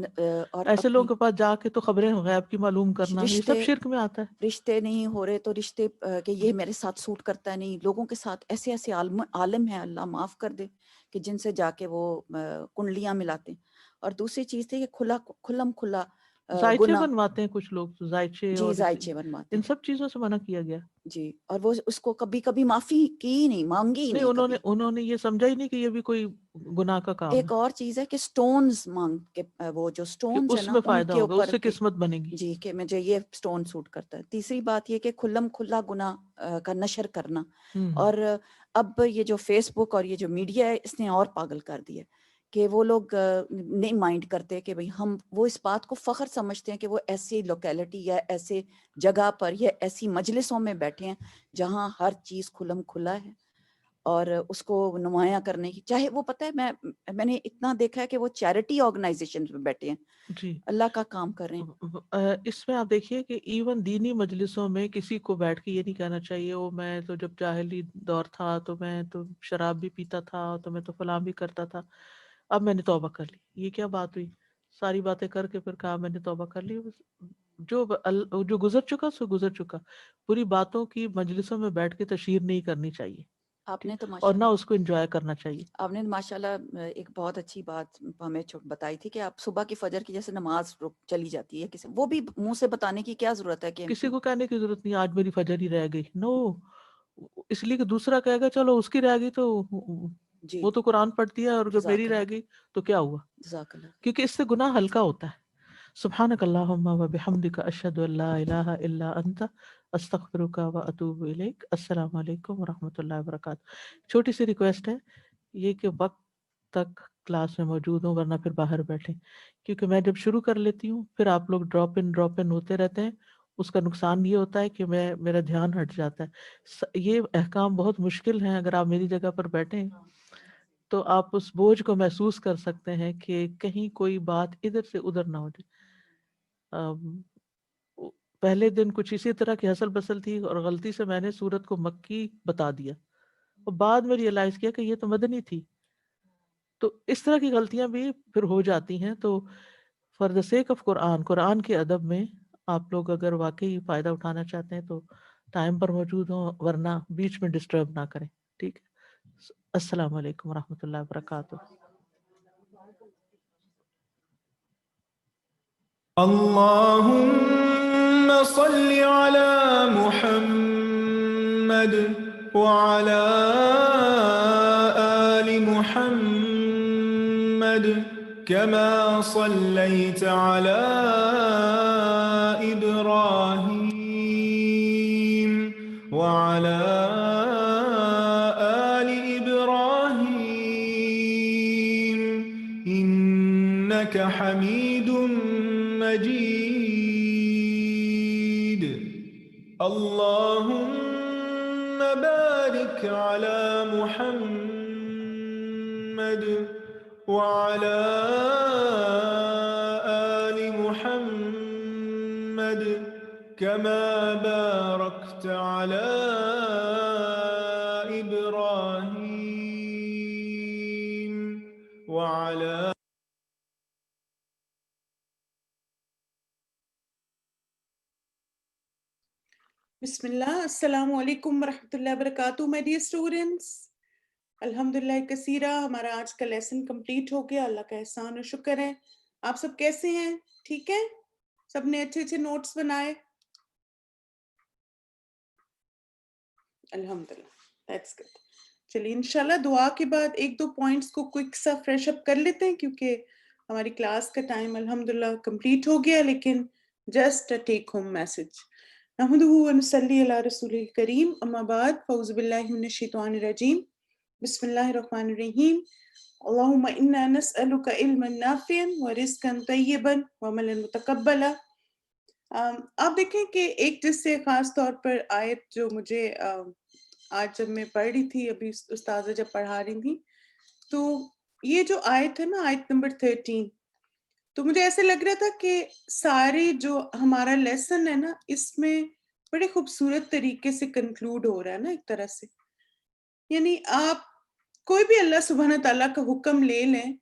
اور ایسے لوگوں کے پاس جا کے تو خبریں غیب کی معلوم کرنا, یہ سب شرک میں آتا ہے. رشتے نہیں ہو رہے تو رشتے کہ یہ میرے ساتھ سوٹ کرتا ہے, نہیں, لوگوں کے ساتھ ایسے ایسے عالم ہیں, اللہ معاف کر دے, کہ جن سے جا کے وہ کنڈلیاں ملاتے ہیں. اور دوسری چیز تھی کہ کھلم کھلا زائچے گناہ, بنواتے ہیں کچھ لوگ, زائچے جی اور زائچے بنواتے ان ہیں سب چیزوں سے منع کیا گیا. جی. اور وہ اس کو کبھی کبھی معافی کی ہی نہیں, مانگی ہی نہیں, نہیں. انہوں نے یہ سمجھا ہی نہیں کہ یہ بھی کوئی گناہ کا کام ایک ہے, اور چیز ہے کہ سٹونز مانگ کے, وہ جو کہ سٹونز ہیں اس نا میں ان فائدہ کے ہوگا, اس اوپر سے قسمت بنے گی. جی, کہ مجھے یہ سٹون سوٹ کرتا ہے. تیسری بات یہ کہ کھلم کھلا گناہ کا نشر کرنا. اور اب یہ جو فیس بک اور یہ جو میڈیا ہے, اس نے اور پاگل کر دیا, کہ وہ لوگ نہیں مائنڈ کرتے کہ بھئی ہم, وہ اس بات کو فخر سمجھتے ہیں کہ وہ ایسی لوکیلٹی یا ایسے جگہ پر یا ایسی مجلسوں میں بیٹھے ہیں جہاں ہر چیز کھلم کھلا ہے, اور اس کو نمایاں کرنے کی, چاہے وہ پتہ ہے, میں نے اتنا دیکھا ہے کہ وہ چیریٹی آرگنائزیشن میں بیٹھے ہیں, جی, اللہ کا کام کر رہے ہیں. اس میں آپ دیکھیے کہ ایون دینی مجلسوں میں کسی کو بیٹھ کے یہ نہیں کہنا چاہیے وہ میں تو جب جاہلی دور تھا تو میں تو شراب بھی پیتا تھا, تو میں تو فلاں بھی کرتا تھا, اب میں نے توبہ کر لی. یہ کیا بات ہوئی؟ ساری باتیں کر کے پھر کہا میں نے توبہ کر لی. جو گزر چکا سو گزر چکا. پوری باتوں کی مجلسوں میں بیٹھ کے تشہیر نہیں کرنی چاہیے, آپ نے تو اور نہ ماشاءاللہ اس کو انجوائے کرنا چاہیے. آپ نے ماشاءاللہ ایک بہت اچھی بات ہمیں بتائی تھی کہ آپ صبح کی فجر کی جیسے نماز چلی جاتی ہے کسی, وہ بھی منہ سے بتانے کی کیا ضرورت ہے کہ کسی کو کہنے کی ضرورت نہیں آج میری فجر ہی رہ گئی, نو, اس لیے کہ دوسرا کہے گا چلو اس کی رہ گئی تو جی وہ تو قرآن پڑھتی ہے, اور جو میری جزاک رہ اللہ گئی تو کیا ہوا, جزاک اللہ. کیونکہ اس سے گناہ ہلکا ہوتا ہے. سبحانک اللہم و بحمدک اشہد ان لا الہ الا انت استغفرک و اتوب الیک. السلام علیکم و رحمۃ اللہ وبرکاتہ. چھوٹی سی ریکویسٹ ہے یہ کہ وقت تک کلاس میں موجود ہوں, ورنہ پھر باہر بیٹھیں, کیونکہ میں جب شروع کر لیتی ہوں پھر آپ لوگ ڈراپ ان ہوتے رہتے ہیں. اس کا نقصان یہ ہوتا ہے کہ میرا دھیان ہٹ جاتا ہے. یہ احکام بہت مشکل ہیں, اگر آپ میری جگہ پر بیٹھیں تو آپ اس بوجھ کو محسوس کر سکتے ہیں کہ کہیں کوئی بات ادھر سے ادھر نہ ہو جائے. پہلے دن کچھ اسی طرح کی ہسل بسل تھی اور غلطی سے میں نے سورت کو مکی بتا دیا, اور بعد میں ریئلائز کیا کہ یہ تو مدنی تھی. تو اس طرح کی غلطیاں بھی پھر ہو جاتی ہیں. تو فار دا سیک آف قرآن کے ادب میں آپ لوگ اگر واقعی فائدہ اٹھانا چاہتے ہیں تو ٹائم پر موجود ہوں, ورنہ بیچ میں ڈسٹرب نہ کریں. ٹھیک ہے, السلام علیکم ورحمۃ اللہ وبرکاتہ. اللهم صل على محمد وعلى آل محمد كما صليت على إبراهيم وعلى آل إبراهيم إنك حميد مجيد. اللهم بارك على محمد وعلى آل محمد كما باركت على إبراهيم وعلى بسم اللہ. السلام علیکم ورحمۃ اللہ وبرکاتہ. مائی ڈیئر اسٹوڈنٹس, الحمدللہ کثیرہ ہمارا آج کا لیسن کمپلیٹ ہو گیا. اللہ کا احسان اور شکر ہے. آپ سب کیسے ہیں؟ ٹھیک ہے, سب نے اچھے اچھے نوٹس بنائے؟ الحمدللہ, دیٹس گڈ. چلیے انشاءاللہ دعا کے بعد ایک دو پوائنٹس کو کوئک سا فریش اپ کر لیتے ہیں, کیونکہ ہماری کلاس کا ٹائم الحمدللہ کمپلیٹ ہو گیا, لیکن just a take home message. نحمدہ ونصلی علی رسول الکریم, اما بعد, فاعوذ باللہ من الشیطان الرجیم, بسم اللہ الرحمن الرحیم. اللہم انا نسألک علما نافعا ورزقا طیبا وعملا متقبلا. آپ دیکھیں کہ ایک جس سے خاص طور پر آیت جو مجھے آج جب میں پڑھ رہی تھی, ابھی استاذہ جب پڑھا رہی تھی, تو یہ جو آیت ہے نا, آیت نمبر 13, تو مجھے ایسے لگ رہا تھا کہ سارے جو ہمارا لیسن ہے نا, اس میں بڑے خوبصورت طریقے سے کنکلوڈ ہو رہا ہے نا ایک طرح سے. یعنی آپ کوئی بھی اللہ سبحانہ تعالیٰ کا حکم لے لیں،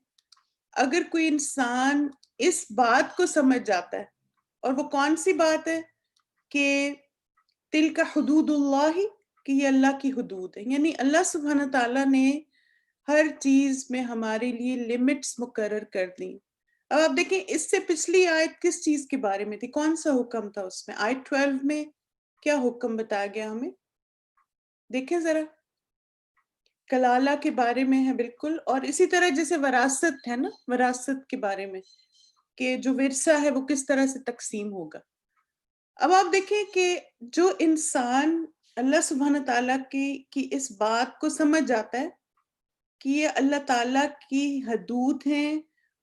اگر کوئی انسان اس بات کو سمجھ جاتا ہے، اور وہ کون سی بات ہے کہ تلک حدود اللہ، کہ یہ اللہ کی حدود ہے، یعنی اللہ سبحانہ تعالیٰ نے ہر چیز میں ہمارے لیے لمٹس مقرر کر دی. اب آپ دیکھیں اس سے پچھلی آیت کس چیز کے بارے میں تھی، کون سا حکم تھا اس میں؟ آیت 12 میں کیا حکم بتایا گیا ہمیں؟ دیکھیں ذرا، کلالہ کے بارے میں ہے بالکل، اور اسی طرح جیسے وراثت ہے نا، وراثت کے بارے میں کہ جو ورثہ ہے وہ کس طرح سے تقسیم ہوگا. اب آپ دیکھیں کہ جو انسان اللہ سبحانہ تعالیٰ کی اس بات کو سمجھ جاتا ہے کہ یہ اللہ تعالیٰ کی حدود ہیں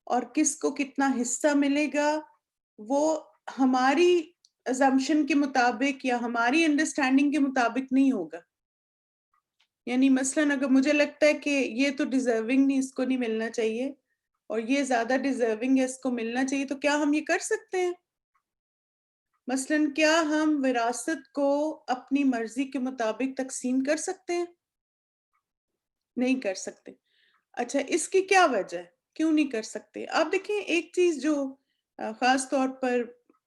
اور کس کو کتنا حصہ ملے گا، وہ ہماری assumption کے مطابق یا ہماری انڈرسٹینڈنگ کے مطابق نہیں ہوگا. یعنی مثلاً اگر مجھے لگتا ہے کہ یہ تو ڈیزرونگ نہیں، اس کو نہیں ملنا چاہیے، اور یہ زیادہ ڈیزرونگ ہے، اس کو ملنا چاہیے، تو کیا ہم یہ کر سکتے ہیں؟ مثلاً کیا ہم وراثت کو اپنی مرضی کے مطابق تقسیم کر سکتے ہیں؟ نہیں کر سکتے. اچھا، اس کی کیا وجہ ہے، کیوں نہیں کر سکتے؟ آپ دیکھیں ایک چیز جو خاص طور پر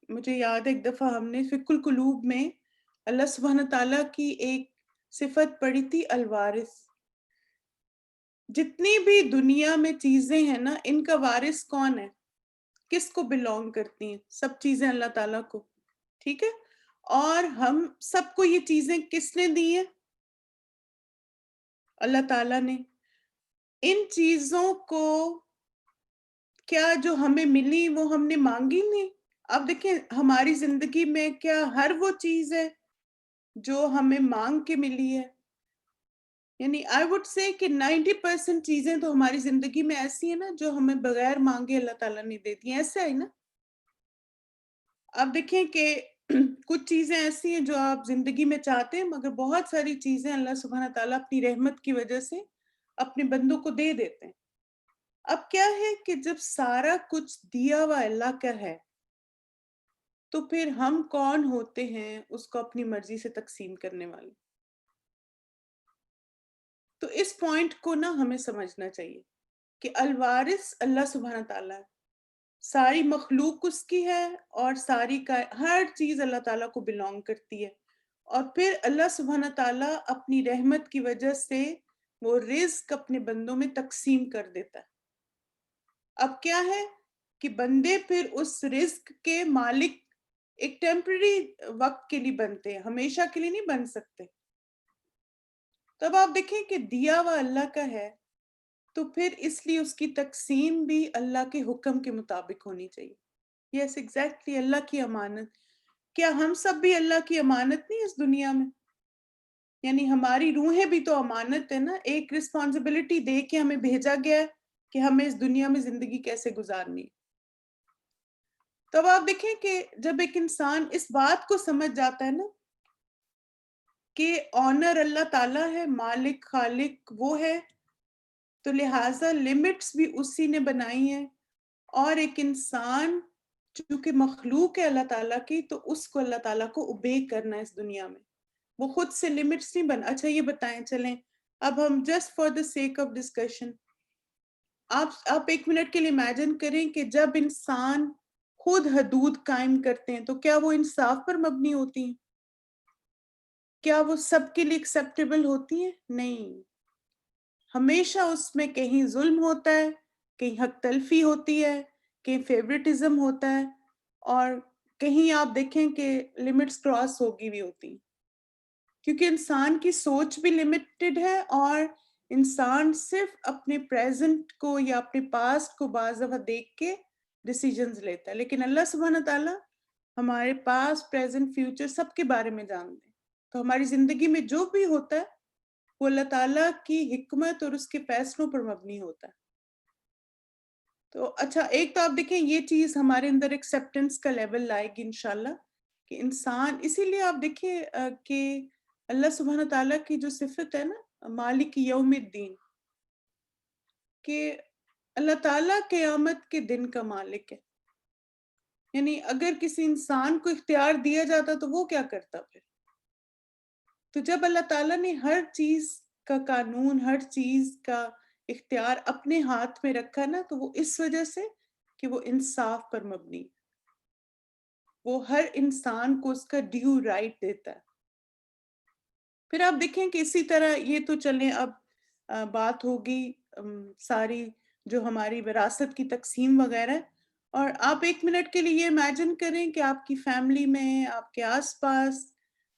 مجھے یاد ہے، ایک دفعہ ہم نے فقہ القلوب میں اللہ سبحانہ تعالیٰ کی ایک صفت پڑھی تھی، الوارث. جتنی بھی دنیا میں چیزیں ہیں نا، ان کا وارث کون ہے؟ کس کو بلونگ کرتی ہیں؟ سب چیزیں اللہ تعالیٰ کو، ٹھیک ہے؟ اور ہم سب کو یہ چیزیں کس نے دی ہیں؟ اللہ تعالیٰ نے. ان چیزوں کو کیا جو ہمیں ملی وہ ہم نے مانگی نہیں؟ اب دیکھیں ہماری زندگی میں کیا ہر وہ چیز ہے جو ہمیں مانگ کے ملی ہے؟ یعنی آئی وڈ سے کہ 90% چیزیں تو ہماری زندگی میں ایسی ہیں نا جو ہمیں بغیر مانگے اللہ تعالیٰ نے دے دی ہیں، ایسا ہے نا؟ آپ دیکھیں کہ کچھ چیزیں ایسی ہیں جو آپ زندگی میں چاہتے ہیں، مگر بہت ساری چیزیں اللہ سبحانہ تعالیٰ اپنی رحمت کی وجہ سے اپنے بندوں کو دے دیتے ہیں. اب کیا ہے کہ جب سارا کچھ دیا ہوا اللہ کا ہے تو پھر ہم کون ہوتے ہیں اس کو اپنی مرضی سے تقسیم کرنے والے؟ تو اس پوائنٹ کو نا ہمیں سمجھنا چاہیے کہ الوارث اللہ سبحانہ تعالیٰ ہے، ساری مخلوق اس کی ہے، اور ساری کا ہر چیز اللہ تعالیٰ کو بلونگ کرتی ہے، اور پھر اللہ سبحانہ تعالیٰ اپنی رحمت کی وجہ سے وہ رزق اپنے بندوں میں تقسیم کر دیتا ہے. اب کیا ہے کہ بندے پھر اس رزق کے مالک ایک ٹیمپرری وقت کے لیے بنتے ہیں، ہمیشہ کے لیے نہیں بن سکتے. تب آپ دیکھیں کہ دیا ہوا اللہ کا ہے تو پھر اس لیے اس کی تقسیم بھی اللہ کے حکم کے مطابق ہونی چاہیے. یس ایگزیکٹلی، اللہ کی امانت. کیا ہم سب بھی اللہ کی امانت نہیں اس دنیا میں؟ یعنی ہماری روحیں بھی تو امانت ہے نا، ایک رسپانسبلٹی دے کے ہمیں بھیجا گیا ہے کہ ہمیں اس دنیا میں زندگی کیسے گزارنی ہے. تب آپ دیکھیں کہ جب ایک انسان اس بات کو سمجھ جاتا ہے نا کہ آنر اللہ تعالیٰ ہے، مالک خالق وہ ہے، تو لہٰذا لمٹس بھی اسی نے بنائی ہیں، اور ایک انسان چونکہ مخلوق ہے اللہ تعالیٰ کی تو اس کو اللہ تعالیٰ کو اوبے کرنا ہے اس دنیا میں، وہ خود سے لمٹس نہیں بنا. اچھا یہ بتائیں، چلیں اب ہم just for the sake of discussion, آپ 1 منٹ کے لیے امیجن کریں کہ جب انسان خود حدود قائم کرتے ہیں تو کیا وہ انصاف پر مبنی ہوتی ہیں؟ کیا وہ سب کے لیے ایکسیپٹیبل ہوتی ہیں؟ نہیں، ہمیشہ اس میں کہیں ظلم ہوتا ہے، کہیں حق تلفی ہوتی ہے، کہیں فیوریٹزم ہوتا ہے، اور کہیں آپ دیکھیں کہ لمٹس کراس ہوگی بھی ہوتی ہیں، کیونکہ انسان کی سوچ بھی لمیٹڈ ہے، اور انسان صرف اپنے پریزنٹ کو یا اپنے پاسٹ کو بعض دفعہ دیکھ کے ڈیسیجنز لیتا ہے. لیکن اللہ سبحانہ تعالیٰ ہمارے پاسٹ، پریزنٹ، فیوچر سب کے بارے میں جانتے ہیں، تو ہماری زندگی میں جو بھی ہوتا ہے وہ اللہ تعالیٰ کی حکمت اور اس کے فیصلوں پر مبنی ہوتا ہے. تو اچھا ایک تو آپ دیکھیں یہ چیز ہمارے اندر ایکسیپٹنس کا لیول لائے گی انشاءاللہ کہ انسان، اسی لیے آپ دیکھیں کہ اللہ سبحانہ تعالیٰ کی جو صفت ہے نا مالک یوم الدین، کہ اللہ تعالیٰ قیامت کے دن کا مالک ہے. یعنی اگر کسی انسان کو اختیار دیا جاتا تو وہ کیا کرتا پھر؟ تو جب اللہ تعالیٰ نے ہر چیز کا قانون، ہر چیز کا اختیار اپنے ہاتھ میں رکھا نا، تو وہ اس وجہ سے کہ وہ انصاف پر مبنی، وہ ہر انسان کو اس کا ڈیو رائٹ دیتا ہے. پھر آپ دیکھیں کہ اسی طرح یہ تو چلیں اب بات ہوگی ساری جو ہماری وراثت کی تقسیم وغیرہ ہے. اور آپ 1 منٹ کے لیے یہ امیجن کریں کہ آپ کی فیملی میں، آپ کے آس پاس،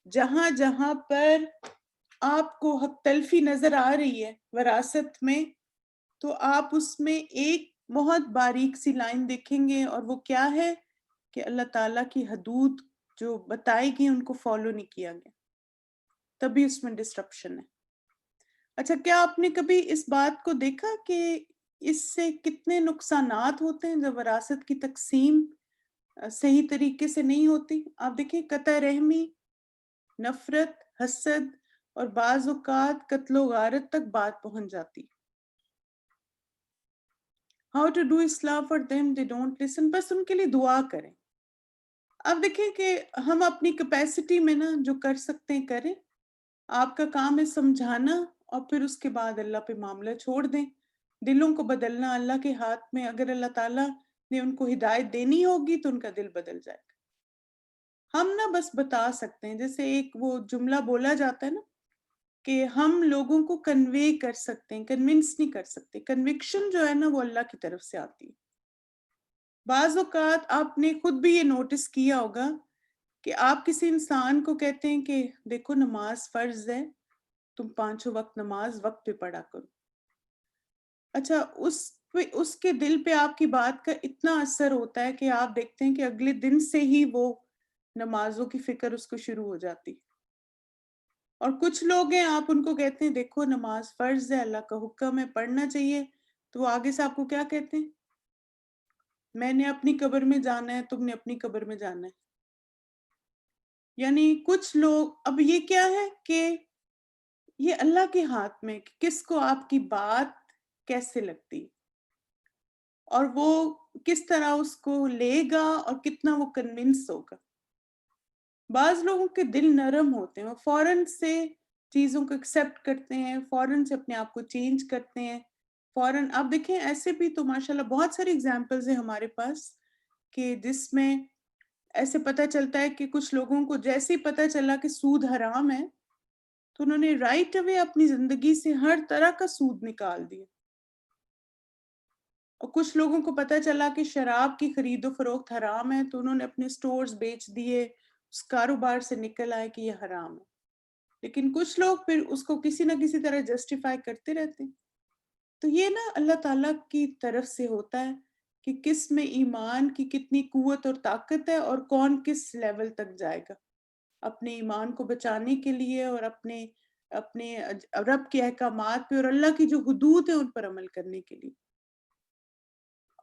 جہاں جہاں پر آپ کو حق تلفی نظر آ رہی ہے وراثت میں، تو آپ اس میں ایک بہت باریک سی لائن دیکھیں گے، اور وہ کیا ہے کہ اللہ تعالیٰ کی حدود جو بتائی گئی ان کو فالو نہیں کیا گیا، تبھی اس میں ڈسٹرپشن ہے. اچھا، کیا آپ نے کبھی اس بات کو دیکھا کہ اس سے کتنے نقصانات ہوتے ہیں جب وراثت کی تقسیم صحیح طریقے سے نہیں ہوتی؟ آپ دیکھیں، قطع رحمی، نفرت، حسد، اور بعض اوقات قتل و غارت تک بات پہنچ جاتی. ہاؤ ٹو ڈو اصلاح for them they don't listen, بس ان کے لیے دعا کریں. آپ دیکھیں کہ ہم اپنی کیپیسٹی میں نا جو کر سکتے ہیں کریں. آپ کا کام ہے سمجھانا، اور پھر اس کے بعد اللہ پہ معاملہ چھوڑ دیں. دلوں کو بدلنا اللہ کے ہاتھ میں، اگر اللہ تعالیٰ نے ان کو ہدایت دینی ہوگی تو ان کا دل بدل جائے گا. ہم نا بس بتا سکتے ہیں، جیسے ایک وہ جملہ بولا جاتا ہے نا کہ ہم لوگوں کو کنوے کر سکتے ہیں، کنونس نہیں کر سکتے. کنوکشن جو ہے نا وہ اللہ کی طرف سے آتی ہے. بعض اوقات آپ نے خود بھی یہ نوٹس کیا ہوگا کہ آپ کسی انسان کو کہتے ہیں کہ دیکھو نماز فرض ہے، تم 5 وقت نماز وقت پہ پڑھا کرو. اچھا، اس کے دل پہ آپ کی بات کا اتنا اثر ہوتا ہے کہ آپ دیکھتے ہیں کہ اگلے دن سے ہی وہ نمازوں کی فکر اس کو شروع ہو جاتی. اور کچھ لوگ ہیں، آپ ان کو کہتے ہیں دیکھو نماز فرض ہے، اللہ کا حکم ہے، پڑھنا چاہیے، تو وہ آگے سے آپ کو کیا کہتے ہیں؟ میں نے اپنی قبر میں جانا ہے، تم نے اپنی قبر میں جانا ہے. یعنی کچھ لوگ، اب یہ کیا ہے کہ یہ اللہ کے ہاتھ میں کہ کس کو آپ کی بات کیسے لگتی، اور وہ کس طرح اس کو لے گا اور کتنا وہ کنونس ہوگا. بعض لوگوں کے دل نرم ہوتے ہیں، وہ فوراً سے چیزوں کو ایکسیپٹ کرتے ہیں، فوراً سے اپنے آپ کو چینج کرتے ہیں، فوراً. آپ دیکھیں ایسے بھی تو ماشاءاللہ بہت ساری اگزامپلز ہیں ہمارے پاس کہ جس میں ایسے پتہ چلتا ہے کہ کچھ لوگوں کو جیسے ہی پتہ چلا کہ سود حرام ہے تو انہوں نے رائٹ اوے اپنی زندگی سے ہر طرح کا سود نکال دیا. اور کچھ لوگوں کو پتہ چلا کہ شراب کی خرید و فروخت حرام ہے تو انہوں نے اپنے سٹورز بیچ دیے، اس کاروبار سے نکل آئے کہ یہ حرام ہے. لیکن کچھ لوگ پھر اس کو کسی نہ کسی طرح جسٹیفائی کرتے رہتے ہیں. تو یہ نا اللہ تعالیٰ کی طرف سے ہوتا ہے کہ کس میں ایمان کی کتنی قوت اور طاقت ہے، اور کون کس لیول تک جائے گا اپنے ایمان کو بچانے کے لیے، اور اپنے رب کے احکامات پہ اور اللہ کی جو حدود ہیں ان پر عمل کرنے کے لیے.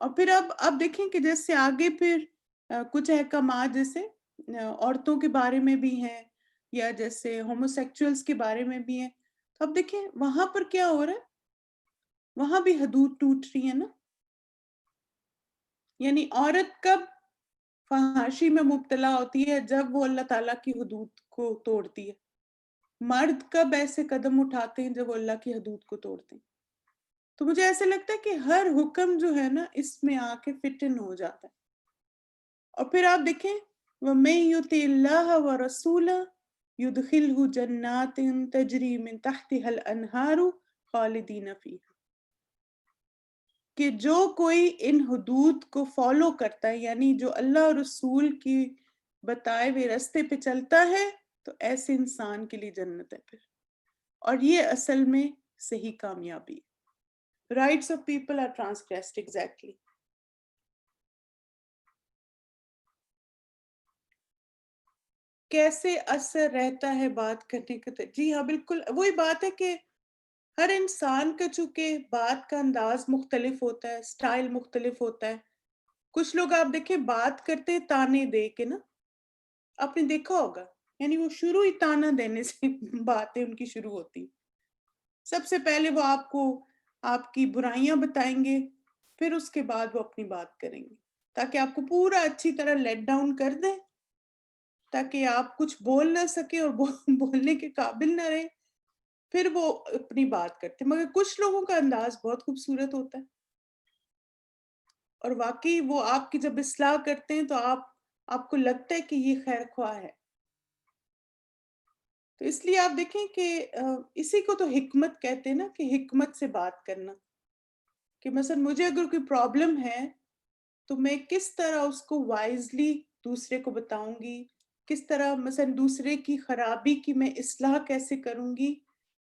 اور پھر اب دیکھیں کہ جیسے آگے پھر کچھ احکامات جیسے عورتوں کے بارے میں بھی ہیں، یا جیسے ہومو سیکچولز کے بارے میں بھی ہیں. تو اب دیکھیں وہاں پر کیا ہو رہا ہے، وہاں بھی حدود ٹوٹ رہی ہیں نا. یعنی عورت کب فحاشی میں مبتلا ہوتی ہے؟ جب وہ اللہ تعالیٰ کی حدود کو توڑتی ہے. مرد کب ایسے قدم اٹھاتے ہیں؟ جب وہ اللہ کی حدود کو توڑتے ہیں. تو مجھے ایسے لگتا ہے کہ ہر حکم جو ہے نا اس میں آ کے فٹ ان ہو جاتا ہے. اور پھر آپ دیکھیں وَمَن يُطِعِ اللَّهَ وَرَسُولَهُ يُدْخِلْهُ جَنَّاتٍ تَجْرِي مِن تَحْتِهَا الْأَنْهَارُ خَالِدِينَ فِيهَا، کہ جو کوئی ان حدود کو فالو کرتا ہے، یعنی جو اللہ اور رسول کی بتائے ہوئے راستے پہ چلتا ہے، تو ایسے انسان کے لیے جنت ہے پھر. اور یہ اصل میں صحیح کامیابی. Rights of people are transgressed exactly. کیسے اثر رہتا ہے بات کرنے کا؟ جی ہاں بالکل وہی بات ہے کہ ہر انسان کا چونکہ بات کا انداز مختلف ہوتا ہے، سٹائل مختلف ہوتا ہے. کچھ لوگ آپ دیکھیں بات کرتے تانے دے کے نا، آپ نے دیکھا ہوگا، یعنی وہ شروع ہی تانا دینے سے باتیں ان کی شروع ہوتی. سب سے پہلے وہ آپ کو آپ کی برائیاں بتائیں گے، پھر اس کے بعد وہ اپنی بات کریں گے تاکہ آپ کو پورا اچھی طرح لیٹ ڈاؤن کر دیں، تاکہ آپ کچھ بول نہ سکیں اور بولنے کے قابل نہ رہیں. پھر وہ اپنی بات کرتے ہیں. مگر کچھ لوگوں کا انداز بہت خوبصورت ہوتا ہے اور واقعی وہ آپ کی جب اصلاح کرتے ہیں تو آپ کو لگتا ہے کہ یہ خیر خواہ ہے. تو اس لیے آپ دیکھیں کہ اسی کو تو حکمت کہتے ہیں نا، کہ حکمت سے بات کرنا. کہ مثلا مجھے اگر کوئی پرابلم ہے تو میں کس طرح اس کو وائزلی دوسرے کو بتاؤں گی، کس طرح مثلا دوسرے کی خرابی کی میں اصلاح کیسے کروں گی،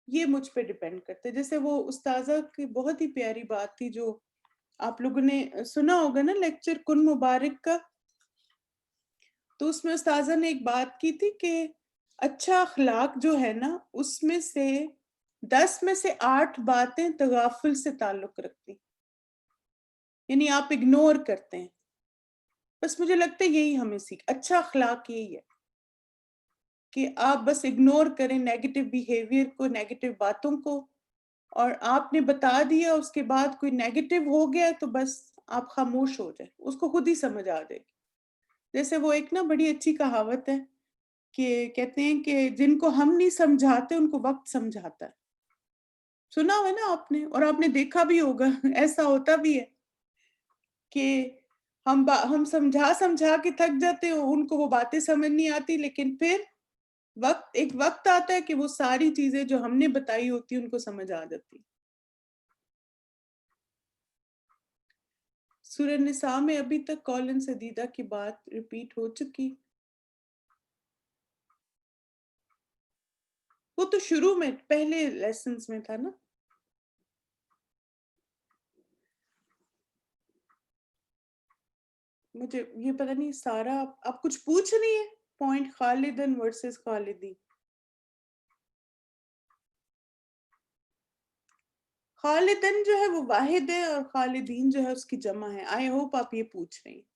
یہ مجھ پہ ڈیپینڈ کرتے. جیسے وہ استاذہ کی بہت ہی پیاری بات تھی جو آپ لوگوں نے سنا ہوگا نا، لیکچر کن مبارک کا. تو اس میں استاذہ نے ایک بات کی تھی کہ اچھا اخلاق جو ہے نا، اس میں سے 10 میں سے 8 باتیں تغافل سے تعلق رکھتی، یعنی آپ اگنور کرتے ہیں. بس مجھے لگتا ہے یہی ہمیں سیکھ، اچھا اخلاق یہی ہے کہ آپ بس اگنور کریں نیگیٹو بیہیویئر کو، نیگیٹو باتوں کو. اور آپ نے بتا دیا، اس کے بعد کوئی نیگیٹو ہو گیا تو بس آپ خاموش ہو جائیں، اس کو خود ہی سمجھ آ جائے گی. جیسے وہ ایک نا بڑی اچھی کہاوت ہے کہ کہتے ہیں کہ جن کو ہم نہیں سمجھاتے ان کو وقت سمجھاتا ہے. سنا ہوا نا آپ نے، اور آپ نے دیکھا بھی ہوگا ایسا ہوتا بھی ہے کہ ہم سمجھا کے تھک جاتے ہیں، ان کو وہ باتیں سمجھ نہیں آتی، لیکن پھر ایک وقت آتا ہے کہ وہ ساری چیزیں جو ہم نے بتائی ہوتی ان کو سمجھ آ جاتی. سورہ نساء میں ابھی تک کالن سدیدہ کی بات ریپیٹ ہو چکی. وہ تو شروع میں پہلے لیسنز میں تھا نا. مجھے یہ پتہ نہیں سارا آپ کچھ پوچھ رہی ہیں؟ پوائنٹ خالدن ورسز خالدین. خالدن جو ہے وہ واحد ہے اور خالدین جو ہے اس کی جمع ہے. آئی ہوپ آپ یہ پوچھ رہی ہیں.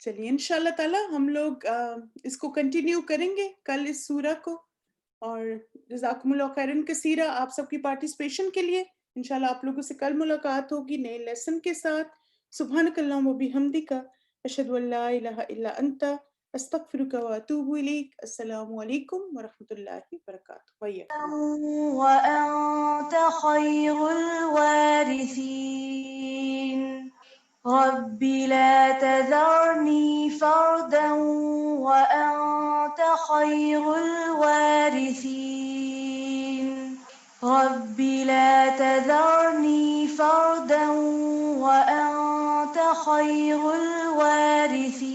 چلیے انشاءاللہ تعالی ہم لوگ اس کو کنٹینیو کریں گے کل اس سورہ کو. اور جزاکم اللہ خیرن کثیرہ آپ سب کی پارٹیسپیشن کے لیے. انشاءاللہ آپ لوگوں سے کل ملاقات ہوگی نئے لیسن کے ساتھ. سبحانک اللہم و بحمدک اشہد ان لا الہ الا انت استغفرک و اتوب الیک. السلام علیکم ورحمۃ اللہ وبرکاتہ. وأنت خير الوارثين رب لا تذرني فردا وأنت خير الوارثين رب لا تذرني فردا وأنت خير الوارثين